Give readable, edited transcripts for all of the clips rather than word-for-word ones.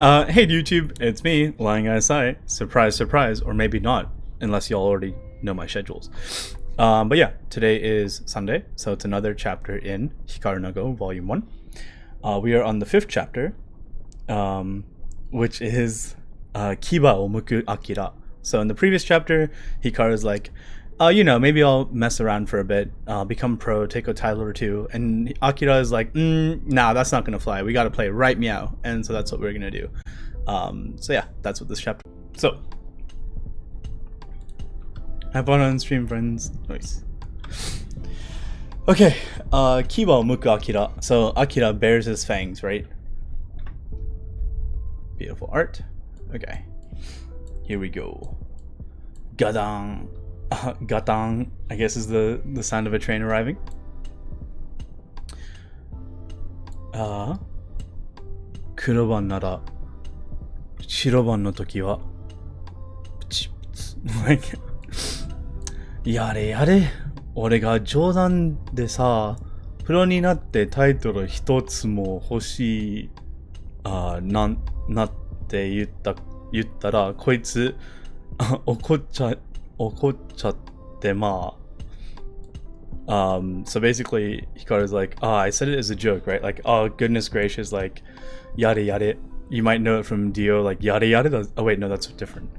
Hey YouTube, it's me, Lying ISI. Surprise, surprise, or maybe not, unless y'all already know my schedules. But yeah, today is Sunday, so it's another chapter in Hikaru no Go, Volume 1. We are on the 5th chapter, which is Kiba o Muku Akira. So in the previous chapter, Hikaru's like, maybe I'll mess around for a bit, become pro, take a title or two. And Akira is like, nah, that's not gonna fly. We gotta play right meow. And so that's what we're gonna do. So yeah, that's what this chapter. So have fun on stream, friends. Nice. Okay, Kiba o Muku Akira. So Akira bears his fangs, right? Beautiful art. Okay, here we go. Gadang. Gatang, I guess, is the sound of a train arriving. Kuroban nara shiroban no toki wa like, yare yare, ore ga joudan de sa pro ni natte taitolo hitotsu mo hoshii natte yuttara koitsu okotchatte ma. So basically Hikaru's like, I said it as a joke, right? Like, oh goodness gracious, like yare yare. You might know it from Dio, like yare yare. Oh wait, no, that's different.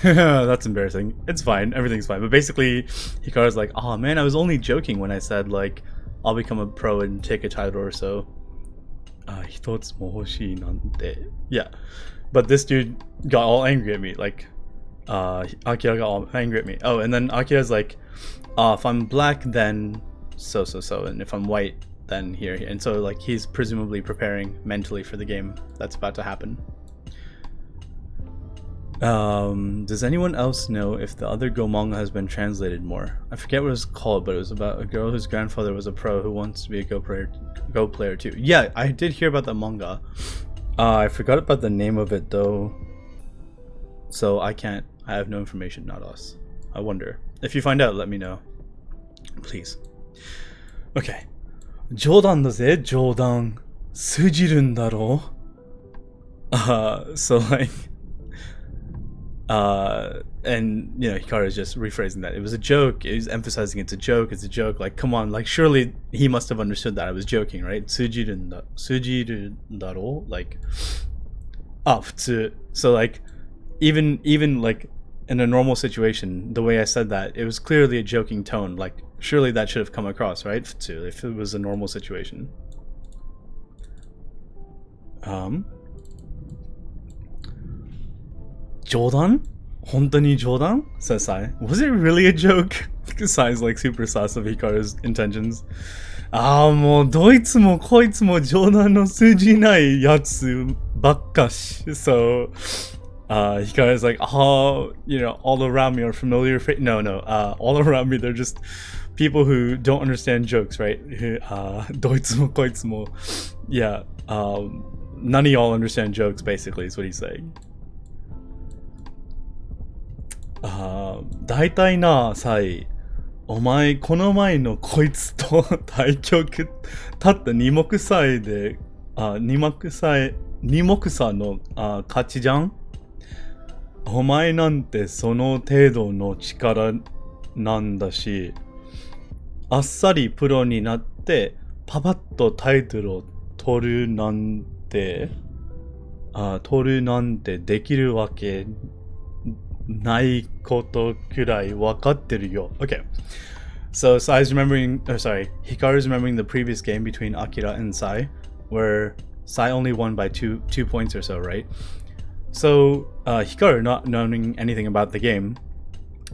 That's embarrassing. It's fine, everything's fine. But basically Hikaru's like, oh man, I was only joking when I said like I'll become a pro and take a title or so. Hitotsu mo hoshii nante. Yeah. But this dude got all angry at me, like Akira got all angry at me. Oh, and then Akira's like, if I'm black, then so, and if I'm white, then here. And so, like, he's presumably preparing mentally for the game that's about to happen. Does anyone else know if the other Go manga has been translated more? I forget what it was called, but it was about a girl whose grandfather was a pro who wants to be a Go player too. Yeah, I did hear about that manga. I forgot about the name of it though, so I have no information, not us. I wonder. If you find out, let me know. Please. Okay. 冗談だぜ、冗談。通じるんだろう? So like, and you know, Hikaru is just rephrasing that. It was a joke. He's emphasizing it's a joke. It's a joke. Like, come on, like, surely he must have understood that I was joking, right? 通じるんだろう? Like, so like, even like in a normal situation, the way I said that, it was clearly a joking tone. Like, surely that should have come across, right? If it was a normal situation. Jodan? Hontoni Jodan? Says Sai. Was it really a joke? Because Sai's like super sus of Hikaru's intentions. もうどいつもこいつも冗談の通じないやつばっかし. So Hikaru's like, all around me are familiar all around me they're just people who don't understand jokes, right? どいつもこいつも. Yeah, none of y'all understand jokes, basically, is what he's saying. 大体な、サイ、お前この前のこいつと対局たった二目差の勝ちじゃん。お前なんてその程度の力なんだし、あっさりプロになってパパッとタイトルを取るなんてできるわけないことくらい分かってるよ。Okay. So Hikaru's remembering the previous game between Akira and Sai, where Sai only won by two points or so, right? So Hikaru, not knowing anything about the game,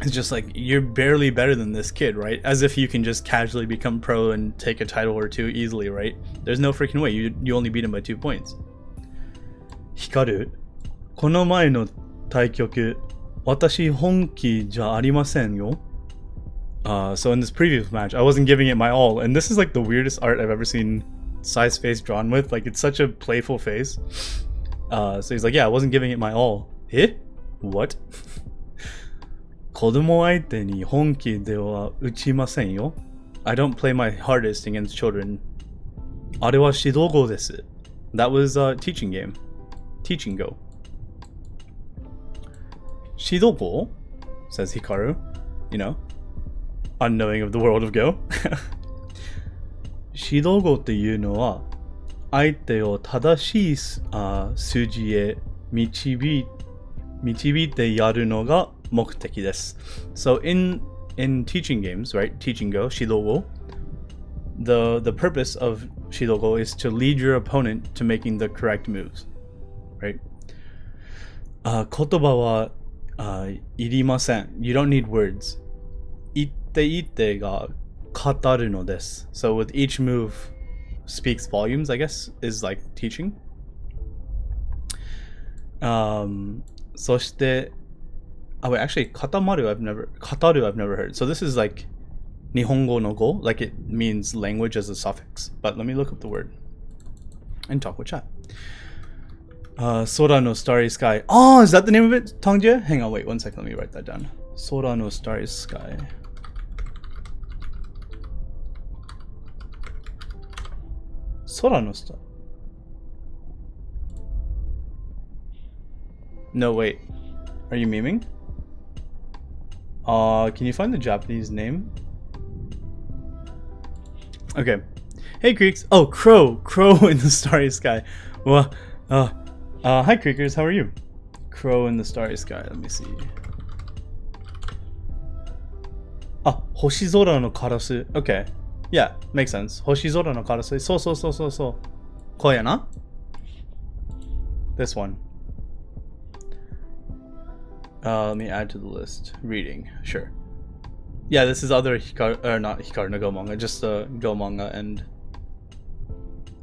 is just like, you're barely better than this kid, right? As if you can just casually become pro and take a title or two easily, right? There's no freaking way. You only beat him by 2 points. Hikaru, この前の対局、私本気じゃありませんよ. So in this previous match, I wasn't giving it my all, and this is like the weirdest art I've ever seen Sai's face drawn with. Like, it's such a playful face. So he's like, yeah, I wasn't giving it my all. Eh? What? 子供相手に本気では打ちませんよ. I don't play my hardest against children. あれは指導碁です. That was a teaching game. teaching Go. Shidogo, says Hikaru, you know, unknowing of the world of Go. 指導語っていうのは相手を正しい数字へ導いてやるのが目的です。So in teaching games, right, teaching Go, 指導語, the purpose of 指導語 is to lead your opponent to making the correct moves, right? 言葉はいりません. You don't need words. 言ってが語るのです. So with each move speaks volumes, I guess, is like teaching. そして wait, actually 語る I've never heard. So this is like 日本語の語, like it means language as a suffix. But let me look up the word and talk with chat. Sora no Starry Sky. Oh, is that the name of it, Tongjie? Hang on, wait 1 second, let me write that down. Sora no Starry Sky. Sora no Star. No, wait. Are you memeing? Can you find the Japanese name? Okay. Hey, Creeks. Oh, Crow in the Starry Sky. Well, hi, Creekers. How are you? Crow in the Starry Sky. Let me see. Hoshizora no Karasu. Okay. Yeah, makes sense. Hoshizora no Karasu. So. Koyana? This one. Let me add to the list. Reading. Sure. Yeah, this is other Hikaru, not Hikaru no Go manga, just Go manga, and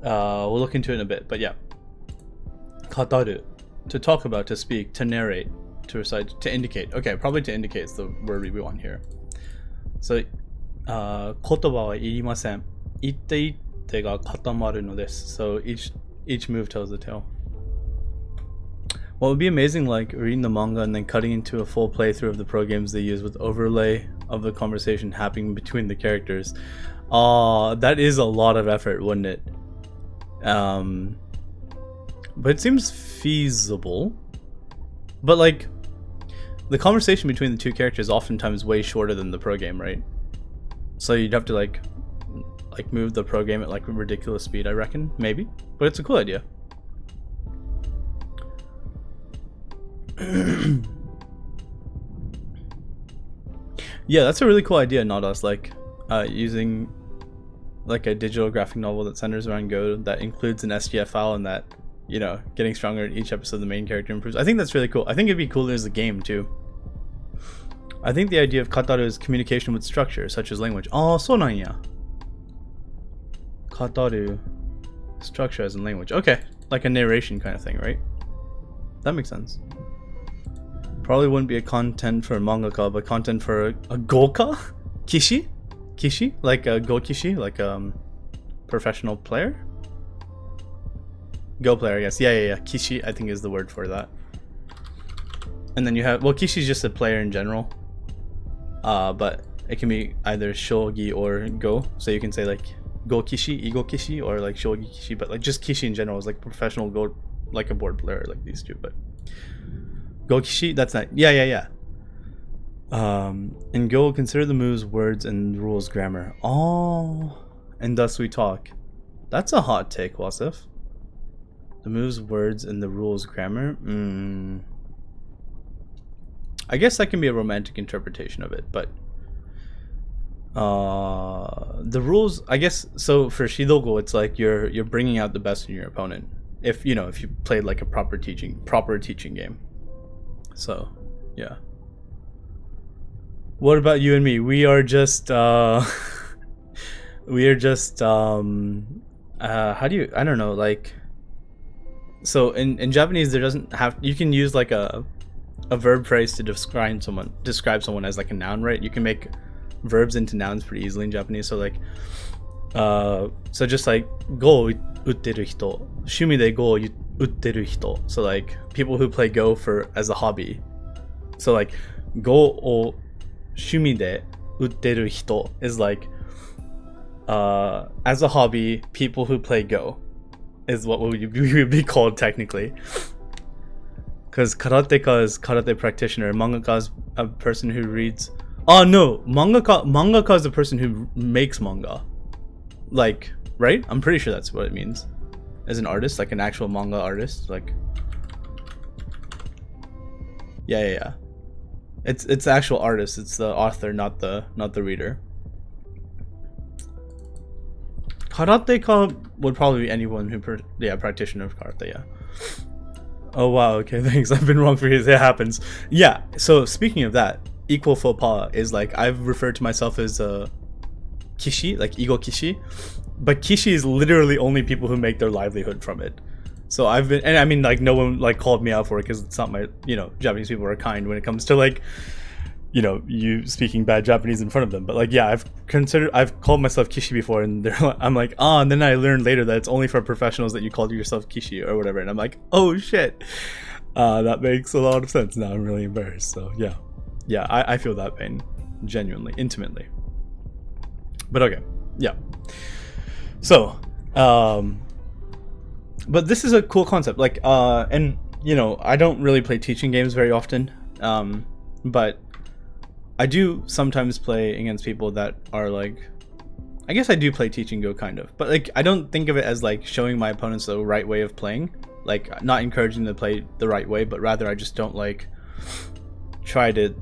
we'll look into it in a bit, but yeah. Kataru. To talk about, to speak, to narrate, to recite, to indicate. Okay, probably to indicate is the word we want here. So, 言葉はいりません. 言ってが固まるのです. So each move tells the tale. What would be amazing, like reading the manga and then cutting into a full playthrough of the pro games they use with overlay of the conversation happening between the characters. That is a lot of effort, wouldn't it? But it seems feasible. But like, the conversation between the two characters is oftentimes way shorter than the pro game, right? So you'd have to like move the pro game at like a ridiculous speed, I reckon, maybe. But it's a cool idea. Yeah, that's a really cool idea, not us. Like using like a digital graphic novel that centers around Go that includes an SGF file and that, you know, getting stronger in each episode the main character improves. I think that's really cool. I think it'd be cooler as a game too. I think the idea of kataru is communication with structure, such as language. Oh, so nanya. Kataru, structure as in language. Okay, like a narration kind of thing, right? That makes sense. Probably wouldn't be a content for a mangaka, but content for a goka? Kishi? Kishi? Like a go kishi? Like a professional player? Go player, I guess. Yeah. Kishi, I think, is the word for that. And then you have, well, Kishi is just a player in general. But it can be either shogi or go. So you can say like go kishi, ego kishi, or like shogi kishi. But like just kishi in general is like professional go, like a board player, like these two. But go kishi, that's not. Yeah. And go, consider the moves, words, and rules grammar. Oh, and thus we talk. That's a hot take, Wasif. The moves, words, and the rules grammar. I guess that can be a romantic interpretation of it, but the rules, I guess. So for Shidogo, it's like you're bringing out the best in your opponent. If you played like a proper teaching game. So yeah. What about you and me? We are just how do you, I don't know, like, so in Japanese there doesn't have, you can use like a verb phrase to describe someone as like a noun, right? You can make verbs into nouns pretty easily in Japanese. So like so just like go utteru hito, shumi de go utteru hito. So like people who play Go as a hobby. So like go o shumi de utteru hito is like as a hobby, people who play Go is what we would be called technically. Because karateka is karate practitioner. Mangaka is a person who reads. Oh no, mangaka is the person who makes manga. Like, right? I'm pretty sure that's what it means. As an artist, like an actual manga artist, like. Yeah. It's the actual artist. It's the author, not the reader. Karateka would probably be anyone who, practitioner of karate. Yeah. Oh wow. Okay, thanks. I've been wrong for years. It happens. Yeah. So speaking of that, equal faux pas is like I've referred to myself as kishi, like ego kishi, but kishi is literally only people who make their livelihood from it. So I've been, and I mean, like, no one like called me out for it because it's not my, Japanese people are kind when it comes to like, you speaking bad Japanese in front of them. But like, yeah, I've called myself kishi before, and I'm like, and then I learned later that it's only for professionals that you call yourself kishi or whatever, and I'm like, oh shit, that makes a lot of sense. Now I'm really embarrassed. So yeah, I feel that pain genuinely, intimately. But okay, yeah. So, but this is a cool concept, like, and I don't really play teaching games very often, but I do sometimes play against people that are like, I guess I do play teaching Go kind of, but like I don't think of it as like showing my opponents the right way of playing, like not encouraging them to play the right way, but rather I just don't like try to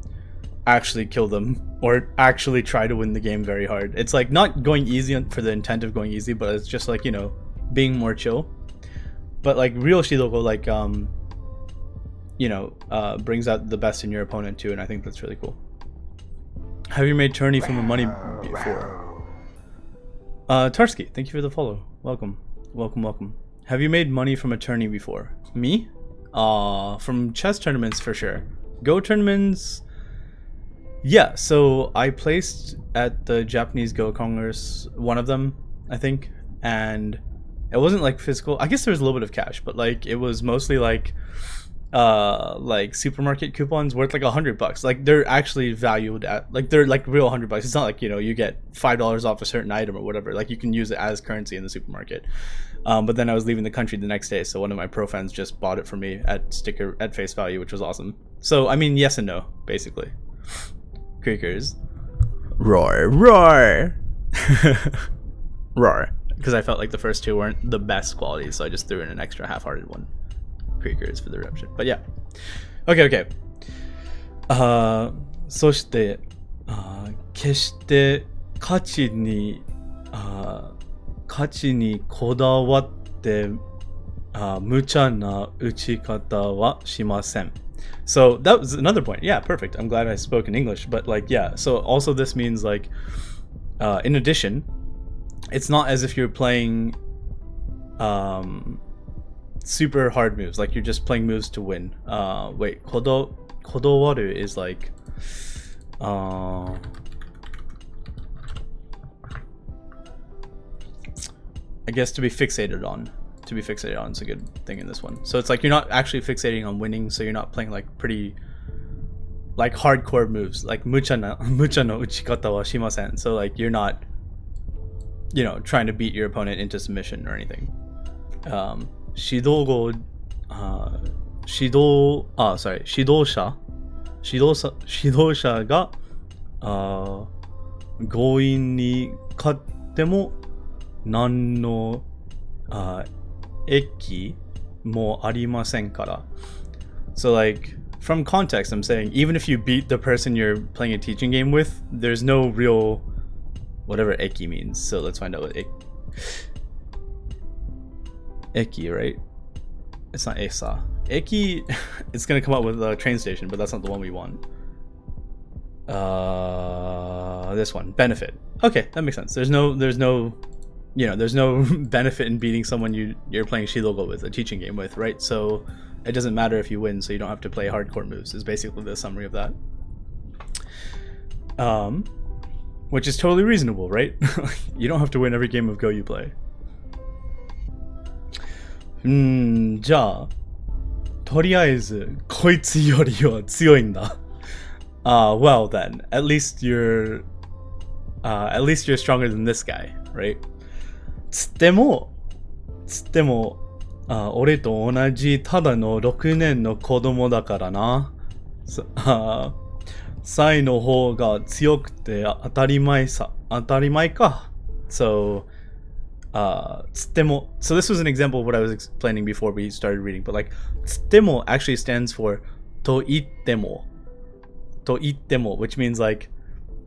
actually kill them or actually try to win the game very hard. It's like not going easy for the intent of going easy, but it's just like, being more chill. But like real Shidogo, like brings out the best in your opponent too, and I think that's really cool. Have you made tourney from a money before? Tarsky, thank you for the follow. Welcome. Have you made money from a tourney before? Me? From chess tournaments for sure. Go tournaments. Yeah, so I placed at the Japanese Go Congress, one of them, I think, and it wasn't like physical. I guess there was a little bit of cash, but like it was mostly like supermarket coupons worth like $100. Like they're actually valued at, like they're like real $100. It's not like you get $5 off a certain item or whatever. Like you can use it as currency in the supermarket. But then I was leaving the country the next day, so one of my pro friends just bought it for me at face value, which was awesome. So I mean, yes and no, basically. Creakers, roar, roar. Because I felt like the first two weren't the best quality, so I just threw in an extra half-hearted one. Creakers for the eruption. But yeah. Okay. そして、決して勝ちにこだわって無茶な打ち方はしません. So that was another point. Yeah, perfect. I'm glad I spoke in English. But like, yeah. So also this means like, in addition, it's not as if you're playing super hard moves, like you're just playing moves to win. Wait, kodowaru is like I guess to be fixated on. To be fixated on is a good thing in this one. So it's like you're not actually fixating on winning, so you're not playing like pretty like hardcore moves, like mucha no uchikata wa shimasen. So like you're not trying to beat your opponent into submission or anything. 指導者が強引に勝っても何の益もありませんから. So like from context, I'm saying even if you beat the person you're playing a teaching game with, there's no real whatever eki means. So let's find out what eki, right? It's not esa. Eki, it's gonna come up with a train station, but that's not the one we want. This one, benefit. Okay, that makes sense. There's no benefit in beating someone you're playing Shidogo with, a teaching game with, right? So it doesn't matter if you win, so you don't have to play hardcore moves, is basically the summary of that. Which is totally reasonable, right? You don't have to win every game of Go you play. じゃあとりあえずこいつよりは強いんだ. Well then, at least you're stronger than this guy, right? つっても俺と同じただの6年の子供だからな。サイの方が強くて当たり前さ。当たり前か。So, つっても. So this was an example of what I was explaining before we started reading. But like, つっても actually stands for と言っても. と言っても, which means like,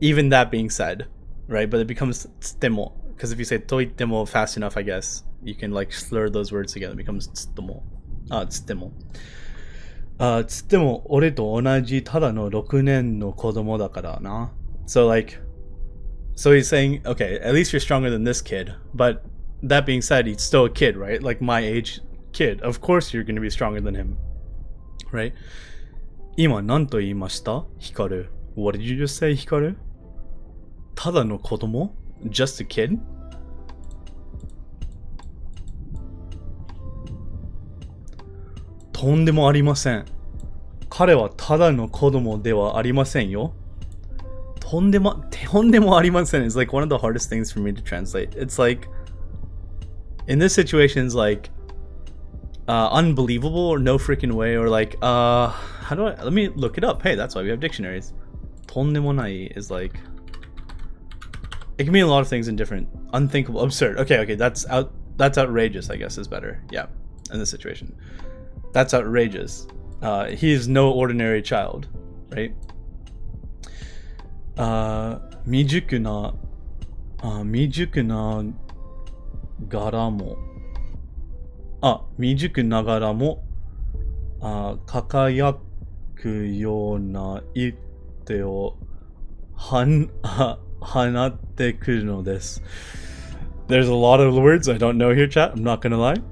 even that being said, right? But it becomes つっても. Because if you say と言っても fast enough, I guess, you can like slur those words together. It becomes つっても. つっても. つっても俺と同じただの6年の子供だからな. So like, so he's saying, okay, at least you're stronger than this kid. But that being said, he's still a kid, right? Like my age kid. Of course you're going to be stronger than him, right? 今何と言いました? Hikaru. What did you just say, Hikaru? ただの子供? Just a kid? とんでもありません。彼はただの子供ではありませんよ。とんでもありません is like one of the hardest things for me to translate. It's like, in this situation, it's like, unbelievable or no freaking way, or like, how do I, let me look it up. Hey, that's why we have dictionaries. とんでもない is like, it can mean a lot of things in different, unthinkable, absurd. Okay, that's outrageous, I guess is better. Yeah, in this situation. That's outrageous. He is no ordinary child, right? 未熟ながらも、未熟ながらも、輝くような一手を放ってくるのです。There's a lot of words I don't know here, chat. I'm not gonna lie.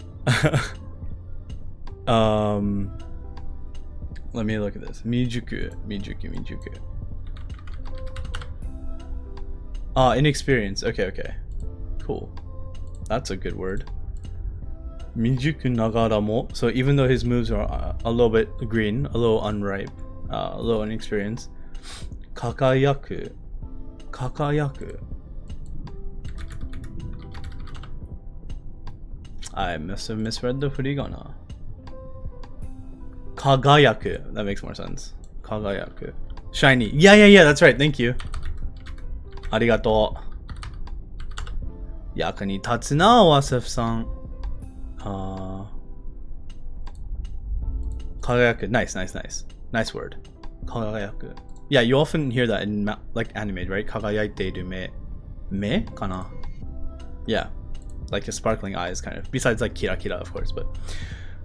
Let me look at this. 未熟. Inexperience. Okay. Cool. That's a good word. 未熟ながらも. So even though his moves are a little bit green, a little unripe, a little inexperienced. 輝く. I must have misread the furigana. 輝く. That makes more sense. 輝く. Shiny. Yeah, that's right. Thank you. ありがとう。役に立つな、ワセフさん。輝く. Nice. Nice word. 輝く. Yeah, you often hear that in like anime, right? 輝いている目かな? Yeah. Like a sparkling eyes kind of. Besides like kira kira, of course, but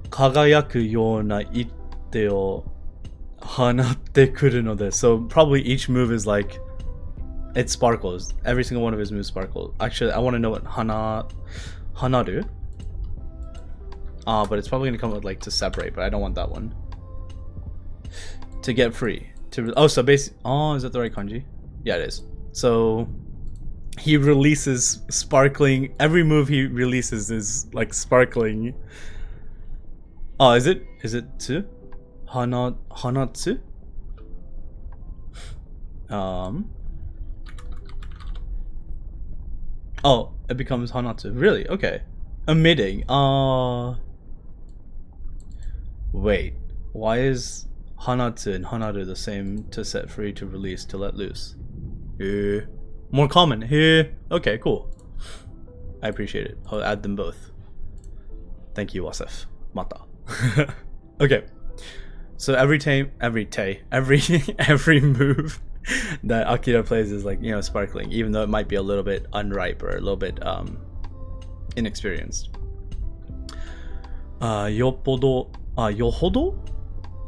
輝くような一手を放ってくるので. So probably each move is like, it sparkles. Every single one of his moves sparkle. Actually, I want to know what hanaru. But it's probably gonna come with like to separate, but I don't want that one. To get free. So basically, is that the right kanji? Yeah, it is. So he releases sparkling. Every move he releases is like sparkling. Is it tsu? Hanatsu? It becomes Hanatsu. Really? Okay. Emitting. Wait. Why is Hanatsu and Hanaru the same? To set free, to release, to let loose. More common. Okay, cool. I appreciate it. I'll add them both. Thank you, Wasef. Mata. Okay. So every move that Akira plays is like, sparkling, even though it might be a little bit unripe or a little bit inexperienced.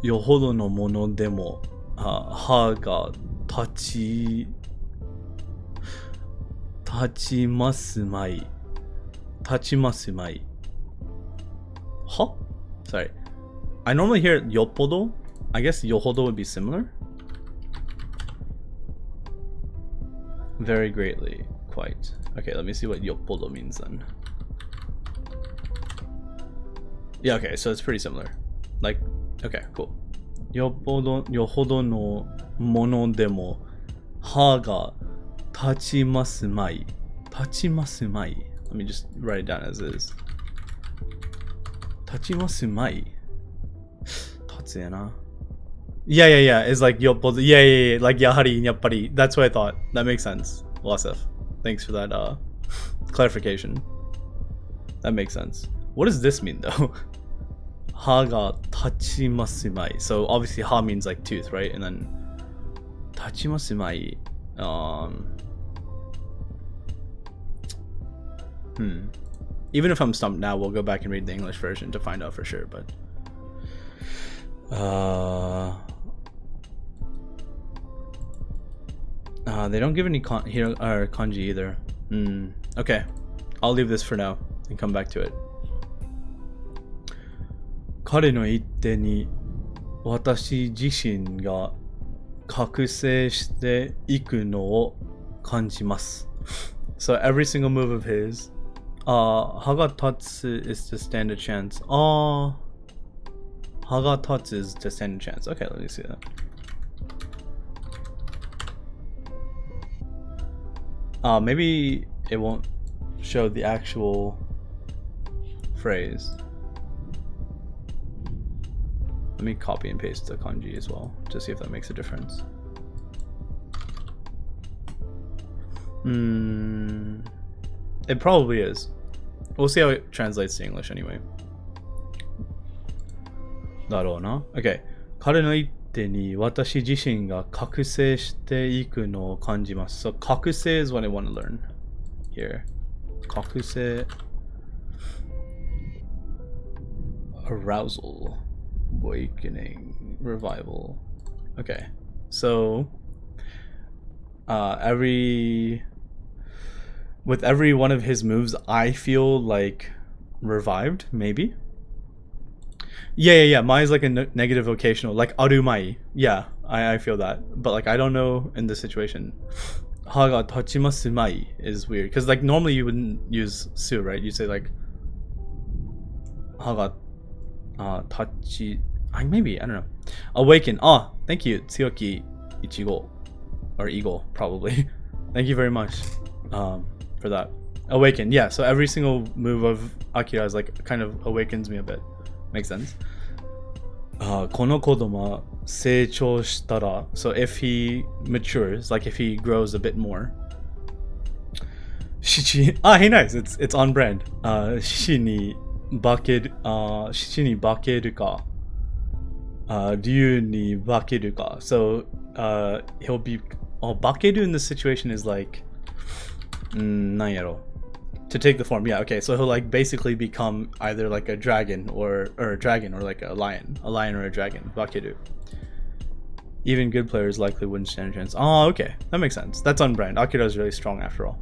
よほどのものでも歯が立ちますまい Huh? Sorry. I normally hear yopodo. I guess yohodo would be similar. Very greatly. Quite. Okay, let me see what yopodo means then. Yeah, okay, so it's pretty similar. Like, okay, cool. よほどのものでも歯が立ちますまい Let me just write it down as is. Tachimasu mai. Tatsuya na. Yeah. It's like yoppodu. Yeah. Like yahari, yappari. That's what I thought. That makes sense. Wasef. Thanks for that clarification. That makes sense. What does this mean though? Ha ga tachimasu mai. So obviously ha means like tooth, right? And then tachimasu mai. Even if I'm stumped now, we'll go back and read the English version to find out for sure, but they don't give any kanji either. Okay, I'll leave this for now and come back to it. 彼の一手に私自身が覚醒していくのを感じます。So every single move of his, Hagatatsu is to stand a chance. Hagatatsu is to stand a chance. Okay, let me see that. Maybe it won't show the actual phrase. Let me copy and paste the kanji as well to see if that makes a difference. It probably is. We'll see how it translates to English anyway. だろうな. Okay. 彼の一手に私自身が覚醒していくのを感じます. So 覚醒 is what I want to learn here. 覚醒 arousal, awakening, revival. Okay. So with every one of his moves, I feel like revived, maybe. Yeah. Mai is like a negative vocational, like arumai. Yeah, I feel that, but like I don't know in this situation. Haga tachimasu mai is weird because like normally you wouldn't use su, right? You say like haga tachi. Maybe I don't know. Awaken. Thank you, Tsuyoki Ichigo or Eagle probably. Thank you very much for that. Awaken. Yeah. So every single move of Akira is like kind of awakens me a bit. Makes sense. この子供成長したら, so if he matures, like if he grows a bit more. Shichi. Hey, nice. It's on brand. shichi ni bakeru ka. Ryu ni bakeru ka. So he'll be. Bakeru in this situation is like. なんやろ. To take the form, yeah, okay, so he'll like basically become either like a dragon or a dragon or like a lion or a dragon. Bakeru. Even good players likely wouldn't stand a chance. Okay, that makes sense. That's on brand. Akira is really strong after all.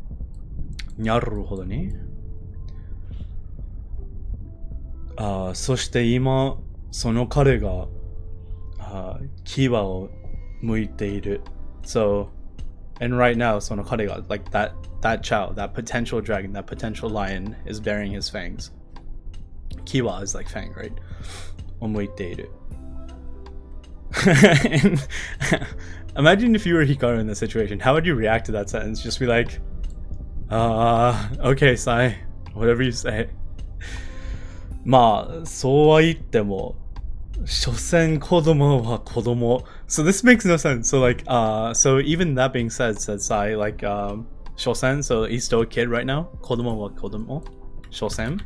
Naruhodo ni. そして今その彼が牙を向いている. So, and right now, その彼が like that child, that potential dragon, that potential lion is bearing his fangs. Kiwa is like fang, right? 思いている. Imagine if you were Hikaru in this situation. How would you react to that sentence? Just be like, okay, Sai, whatever you say. まあ、そうは言っても、所詮子供は子供. So this makes no sense. So like, so even that being said Sai, like, shosen, so he's still a kid right now. Kodomo wa kodomo. Shosen.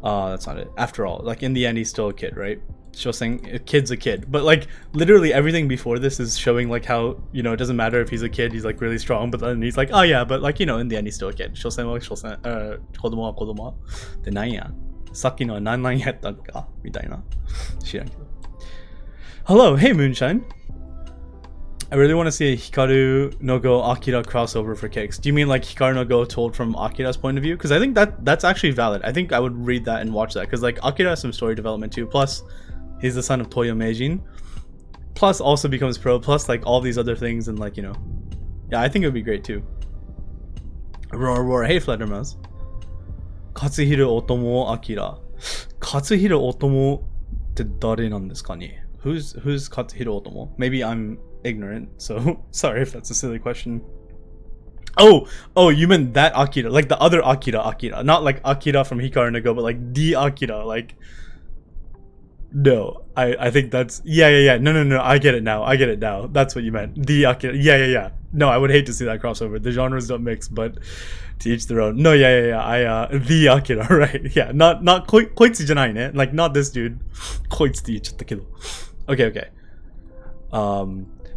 That's not it. After all, like in the end, he's still a kid, right? Shosen, a kid's a kid. But like literally everything before this is showing like how, you know, it doesn't matter if he's a kid, he's like really strong. But then he's like, oh yeah, but like, you know, in the end, he's still a kid. Shosen wa shosen, kodomo wa kodomo. De nanya. Saki no nan nan yatta ka? Mitaina. Shiran kedo. Hello, hey Moonshine. I really want to see a Hikaru no Go Akira crossover for kicks. Do you mean like Hikaru no Go told from Akira's point of view? Because I think that's actually valid. I think I would read that and watch that. Because like Akira has some story development too. Plus, he's the son of Toyo Meijin. Plus, also becomes pro. Plus, like all these other things and like, you know. Yeah, I think it would be great too. Roar. Hey, Fledermaus. Katsuhiro Otomo Akira. Katsuhiro Otomo って誰なんですかね? Who's Katsuhiro Otomo? Maybe I'm ignorant, so sorry if that's a silly question. Oh, you meant that Akira, like the other Akira, not like Akira from Hikaru no Go, but like the Akira, like. No, I think that's yeah. No. I get it now. That's what you meant. The Akira. Yeah. No, I would hate to see that crossover. The genres don't mix, but to each their own. No, yeah. The Akira, right? Yeah, not koitsu janai ne. Like not this dude. Koitsu って言っちゃったけど. Okay.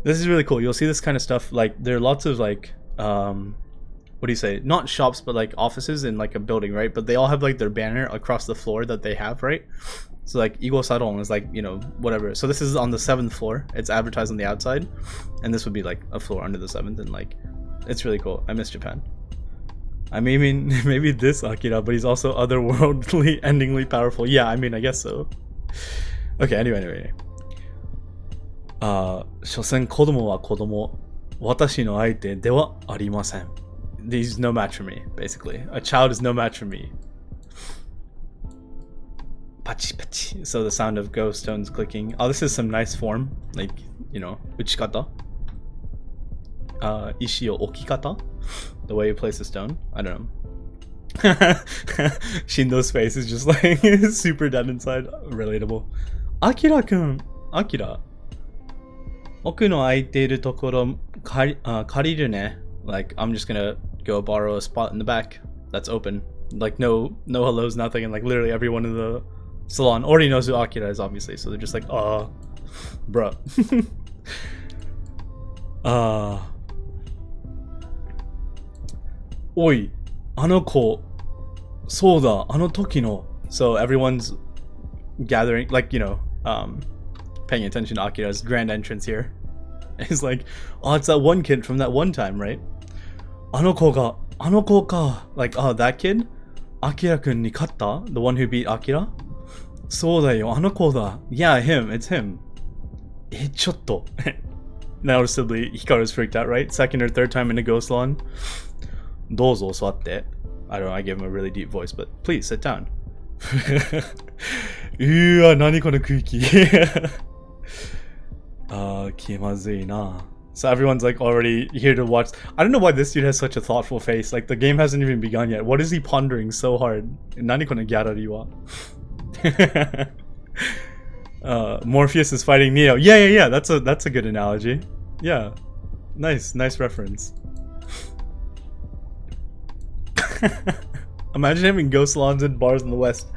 This is really cool. You'll see this kind of stuff. Like there are lots of like what do you say? Not shops, but like offices in like a building, right? But they all have like their banner across the floor that they have, right? So like Igo Salon is like, you know, whatever. So this is on the 7th floor. It's advertised on the outside. And this would be like a floor under the 7th. And like, it's really cool. I miss Japan. I mean, maybe this Akira, but he's also otherworldly, endingly powerful. Yeah, I mean, I guess so. Okay, anyway. 所詮子供は子供。私の相手ではありません. He's no match for me, basically. A child is no match for me. Pachi pachi. So the sound of ghost stones clicking. Oh, this is some nice form. Like, you know, uchikata. Ishi o okikata. The way you place a stone. I don't know. Shindo's face is just like super dead inside. Relatable. Akira-kun. Akira. Oku no aiteiru tokoro kariru ne. Like, I'm just gonna go borrow a spot in the back that's open. Like, no hellos, nothing. And like, literally everyone in the salon already knows who Akira is, obviously. So they're just like, bruh. Oi, ano ko, soda, ano toki no. So everyone's gathering, like, you know, paying attention to Akira's grand entrance here. He's like, oh, it's that one kid from that one time, right? Ano ko ka. Like, oh, that kid? Akira-kun ni katta? The one who beat Akira? So da yo, ano ko da. Yeah, him, it's him. Chotto. Noticeably, Hikaru's freaked out, right? Second or third time in a ghost salon. Dozo suatte. I don't know, I gave him a really deep voice, but please sit down. Nani kono kuki. Kimazui na. So everyone's like already here to watch. I don't know why this dude has such a thoughtful face. Like the game hasn't even begun yet. What is he pondering so hard? Nani kono gyarari wa? Morpheus is fighting Neo. Yeah. That's a good analogy. Yeah, nice reference. Imagine having ghost salons and bars in the West.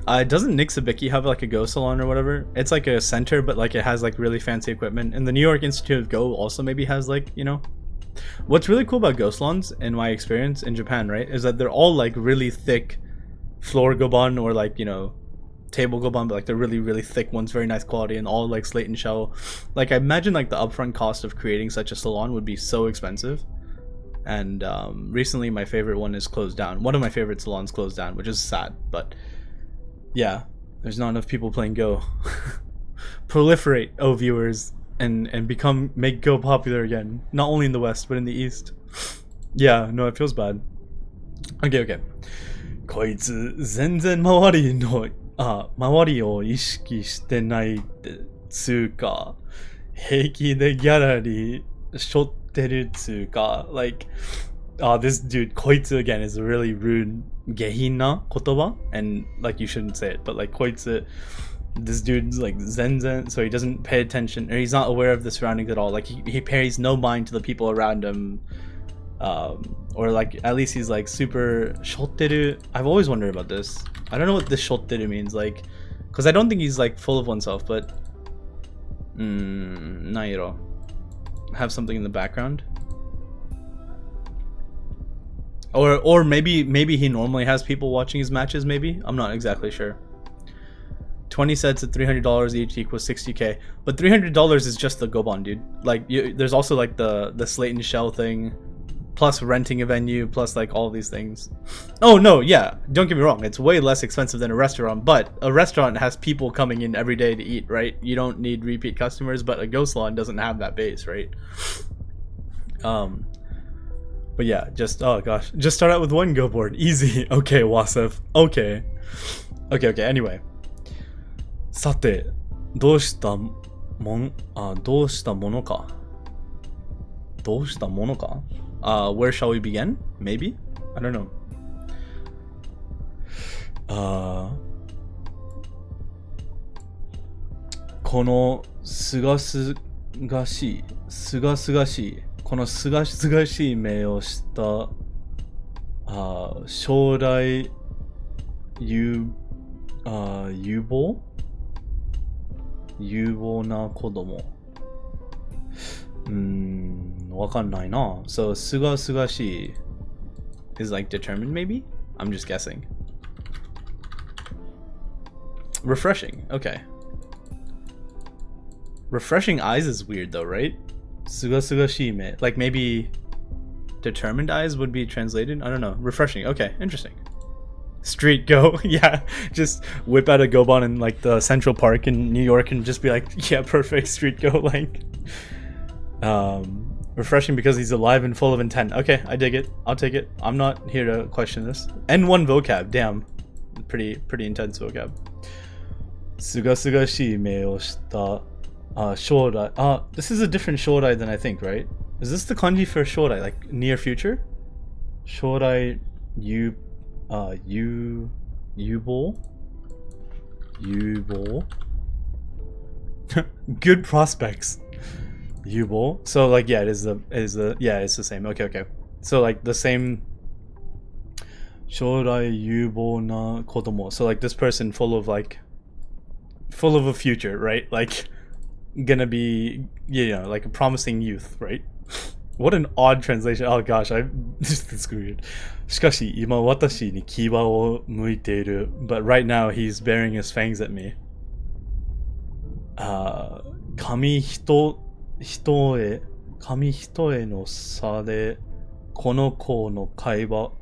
Doesn't Nixabiki have like a Go salon or whatever? It's like a center, but like it has like really fancy equipment. And the New York Institute of Go also maybe has like, you know. What's really cool about Go salons, in my experience in Japan, right, is that they're all like really thick floor goban or like, you know, table goban, but like they're really thick ones, very nice quality, and all like slate and shell. Like I imagine like the upfront cost of creating such a salon would be so expensive. And recently my favorite one is closed down. One of my favorite salons closed down, which is sad, but yeah, there's not enough people playing Go. Proliferate, oh viewers, and make Go popular again. Not only in the West, but in the East. Yeah, no, it feels bad. Okay. こいつ全然周りを意識してないってつうか、平気でギャラリーしょってるつうか、like, this dude, こいつ again is a really rude 下品な言葉, and like you shouldn't say it, but like こいつ, this dude's like zen, so he doesn't pay attention, or he's not aware of the surroundings at all. Like he pays no mind to the people around him, or like at least he's like super shotteru. I've always wondered about this. I don't know what this shotteru means, like, because I don't think he's like full of oneself, but nairo, have something in the background. Or maybe he normally has people watching his matches, maybe? I'm not exactly sure. 20 sets at $300 each equals 60k. But $300 is just the Goban, dude. Like, there's also like the slate and shell thing, plus renting a venue, plus like all these things. Oh no, yeah, don't get me wrong, it's way less expensive than a restaurant, but a restaurant has people coming in every day to eat, right? You don't need repeat customers, but a Go salon doesn't have that base, right? But yeah, just, oh gosh, just start out with one Go board, easy. Okay, Wasef, okay, anyway. さて、どうしたものか Where shall we begin? Maybe? I don't know. Kono sugashii, kono sugashii mei o shita 将来有望な子供。わかんないな。So すがすがしい is like determined maybe? I'm just guessing. Refreshing. Okay. Refreshing eyes is weird though, right? すがすがしい目. Like maybe determined eyes would be translated? I don't know. Refreshing. Okay, interesting. Street go. Yeah, just whip out a Gobon in like the Central Park in New York and just be like, yeah, perfect, street go. Like, refreshing because he's alive and full of intent. Okay, I dig it. I'll take it. I'm not here to question this. N1 vocab. Damn, pretty intense vocab. Sugasugashii me o shita shorai. This is a different shorai than I think, right? Is this the kanji for shorai, like near future? Shorai yubo? Good prospects. Yubo. So like yeah, it's the same. Okay. So like the same. Shorai yubo na kodomo. So like this person full of a future, right? Like gonna be, you know, like a promising youth, right? What an odd translation. Oh gosh, it's weird. しかし今私に牙を向いている. But right now he's baring his fangs at me. 紙一重の差でこの子の牙を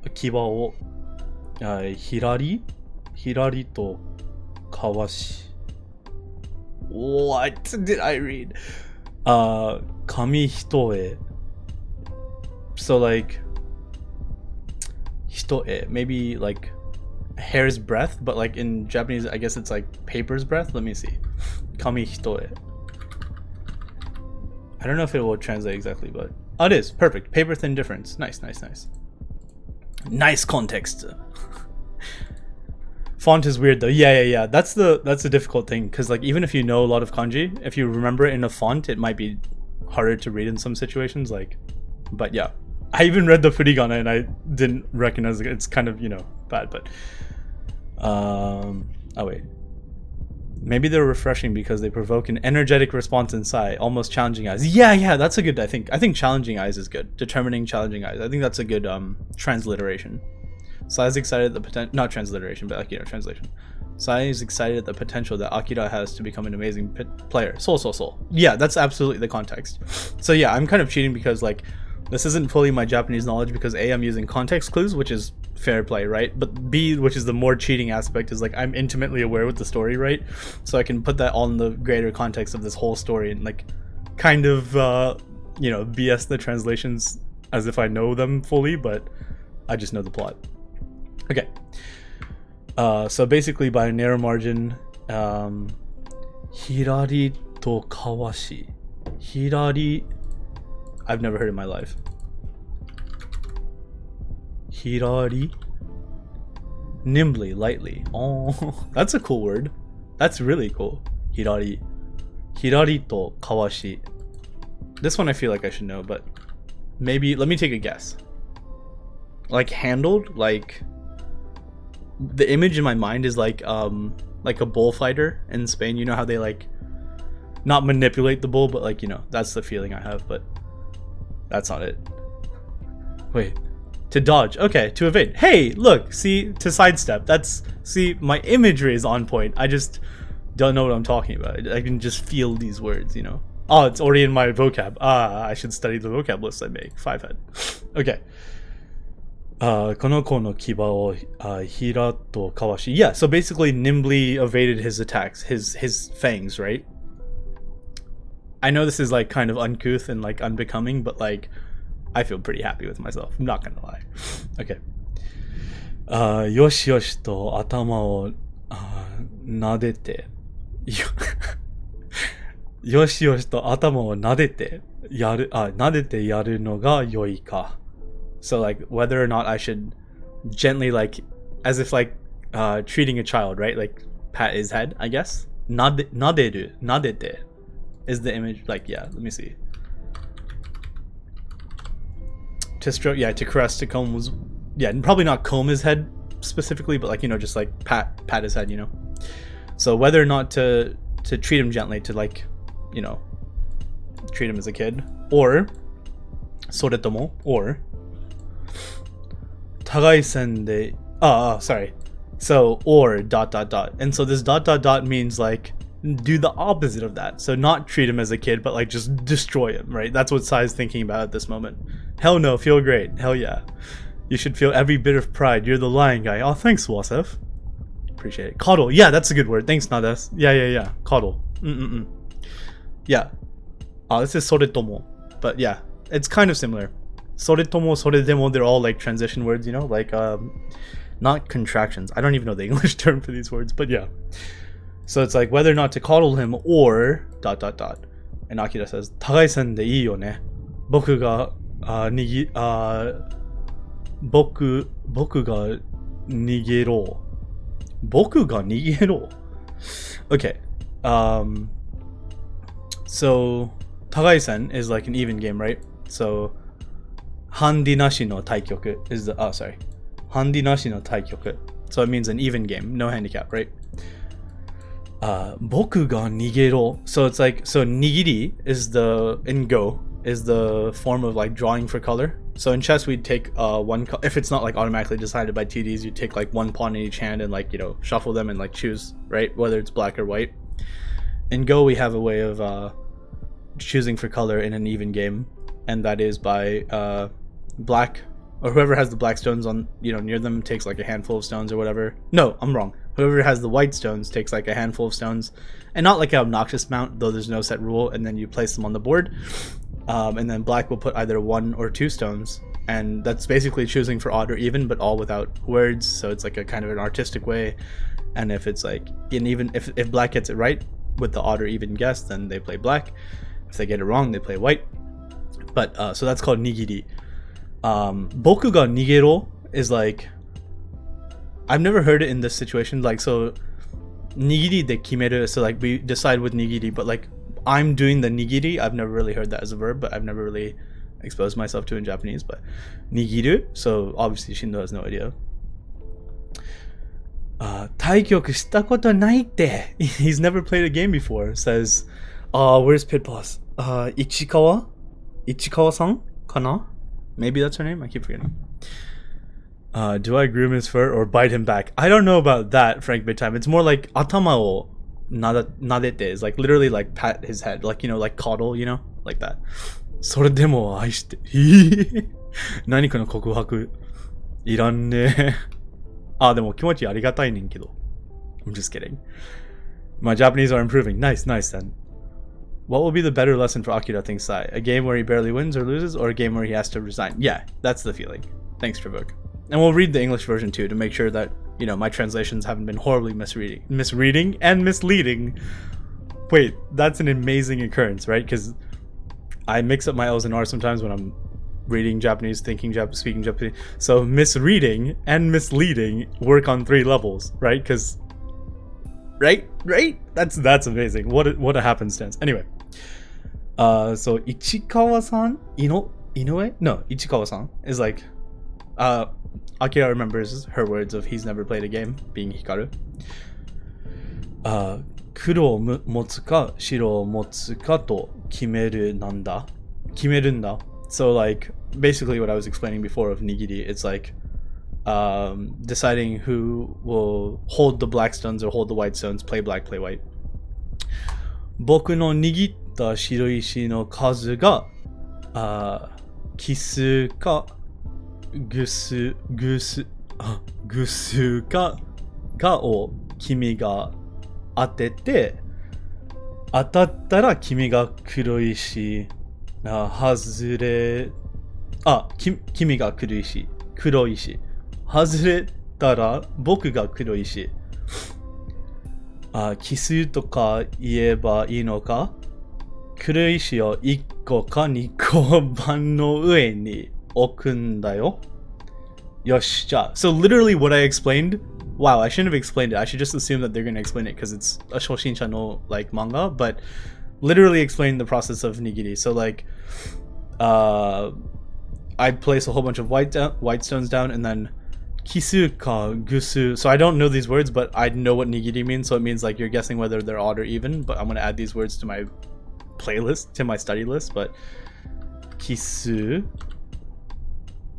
ひらりとかわし. What did I read? 紙一重. So like hitoe, maybe like a hair's breadth, but like in Japanese I guess it's like paper's breadth. Let me see. Kami hitoe. I don't know if it will translate exactly, but oh, it is perfect. Paper thin difference. Nice. Nice context. Font is weird though. Yeah. That's the difficult thing, because like even if you know a lot of kanji, if you remember it in a font, it might be harder to read in some situations. Like, but yeah, I even read the furigana and I didn't recognize it. It's kind of, you know, bad. But oh wait, maybe they're refreshing because they provoke an energetic response inside, almost challenging eyes. Yeah, that's a good. I think challenging eyes is good. Determining challenging eyes. I think that's a good transliteration. Sai is excited at the potential, not transliteration, but like, you know, translation. Sai is excited at the potential that Akira has to become an amazing player. Soul. Yeah, that's absolutely the context. So yeah, I'm kind of cheating because like this isn't fully my Japanese knowledge, because A, I'm using context clues, which is fair play, right? But B, which is the more cheating aspect, is like I'm intimately aware with the story, right? So I can put that on the greater context of this whole story and like kind of you know, BS the translations as if I know them fully, but I just know the plot. Okay, so basically by a narrow margin, hirari to kawashi. Hirari, I've never heard in my life. Hirari, nimbly, lightly. Oh, that's a cool word. That's really cool. Hirari to kawashi. This one I feel like I should know, but maybe, let me take a guess. Like handled, like the image in my mind is like a bullfighter in Spain. You know how they like not manipulate the bull, but like, you know, that's the feeling I have, but that's not it. Wait, to dodge. Okay, to evade. Hey, look, see, to sidestep. That's, see, my imagery is on point. I just don't know what I'm talking about. I can just feel these words, you know. Oh, it's already in my vocab. I should study the vocab list I make. 5 head. Okay. この子の牙をひらとかわし. Yeah, so basically nimbly evaded his attacks, his fangs, right? I know this is like kind of uncouth and like unbecoming, but like I feel pretty happy with myself. I'm not gonna lie. Okay. よしよしと頭を撫でてよしよしと頭を撫でてやるのが良いか。So like whether or not I should gently, like as if like treating a child, right? Like pat his head, I guess. Naderu, nadete is the image. Like, yeah, let me see. To stroke, yeah, to caress, to comb was, yeah, probably not comb his head specifically, but like, you know, just like pat his head, you know. So whether or not to treat him gently, to like, you know, treat him as a kid, or soretomo, or tagai sen de, sorry, so or dot dot dot, and so this dot dot dot means like do the opposite of that. So not treat him as a kid, but like just destroy him, right? That's what Sai's thinking about at this moment. Hell no, feel great. Hell yeah. You should feel every bit of pride. You're the lion guy. Oh, thanks, Wasef. Appreciate it. Coddle. Yeah, that's a good word. Thanks, Nades. Yeah. Coddle. Yeah. This is soretomo. But yeah, it's kind of similar. Soretomo, soredemo, they're all like transition words, you know? Like, not contractions. I don't even know the English term for these words, but yeah. So it's like whether or not to coddle him or dot dot dot. And Akira says, "Tagai sen de ii yo ne. Boku ga boku ga nigero." Boku ga nigero. Okay. So Tagai sen is like an even game, right? So handi nashi no taikyoku is the handi nashi no taikyoku. So it means an even game, no handicap, right? Boku ga nigero. So it's like, so nigiri is the, in Go, is the form of like drawing for color. So in chess we'd take one, if it's not like automatically decided by TDs, you take like one pawn in each hand and like, you know, shuffle them and like choose, right, whether it's black or white. In Go we have a way of choosing for color in an even game, and that is by black, or whoever has the black stones on, you know, near them takes like a handful of stones or whatever. No, I'm wrong. Whoever has the white stones takes like a handful of stones, and not like an obnoxious amount, though there's no set rule, and then you place them on the board. And then black will put either 1 or 2 stones, and that's basically choosing for odd or even, but all without words. So it's like a kind of an artistic way. And if it's like if black gets it right with the odd or even guess, then they play black. If they get it wrong, they play white. But so that's called nigiri. Boku ga nigero is like, I've never heard it in this situation. Like, so nigiri de kimeru, so like we decide with nigiri, but like I'm doing the nigiri. I've never really heard that as a verb, but I've never really exposed myself to it in Japanese. But nigiru, so obviously Shindo has no idea. Taikyoku shita koto nai te. He's never played a game before. Says, where's Pit Boss? Ichikawa-san? Kana? Maybe that's her name? I keep forgetting. Do I groom his fur or bite him back? I don't know about that, Frank Big Time. It's more like atama o nadete is like literally like pat his head, like, you know, like coddle, you know, like that. Sore demo aishite. Nani ko no kokuhaku iranne. Demo kimochi arigatai nen kedo. I'm just kidding. My Japanese are improving. Nice then. What will be the better lesson for Akira, thinks Sai? A game where he barely wins or loses, or a game where he has to resign? Yeah, that's the feeling. Thanks, Trevok. And we'll read the English version too, to make sure that, you know, my translations haven't been horribly misreading and misleading. Wait, that's an amazing occurrence, right? Because I mix up my L's and R's sometimes when I'm reading Japanese, speaking Japanese. So misreading and misleading work on 3 levels, right? Because, right? That's amazing. What a happenstance. Anyway. So Ichikawa-san, Inoue? No, Ichikawa-san is like, Akira remembers her words of he's never played a game, being Hikaru. Kuro o motsu ka, shiro o motsu ka to kimeru nanda. Kimerunda. So like, basically what I was explaining before of nigiri, it's like, deciding who will hold the black stones or hold the white stones, play black, play white. Boku no nigitta shiroishi no kazu ga, kisu ka, gusu ka o kimi ga atete, atattara kimi ga kuroi shi, hazure, kimi ga kuroi shi, hazureta boku ga kuroi shi. 奇数とか言えばいいのか？黒い石を1個か2個盤の上に okundayo. Yosh, ja. So literally what I explained, wow, I shouldn't have explained it. I should just assume that they're going to explain it because it's a Shoshinsha no like manga, but literally explain the process of nigiri. So like I'd place a whole bunch of white stones down, and then kisu ka gusu. So I don't know these words, but I know what nigiri means. So it means like you're guessing whether they're odd or even. But I'm gonna add these words to my playlist, to my study list. But kisu,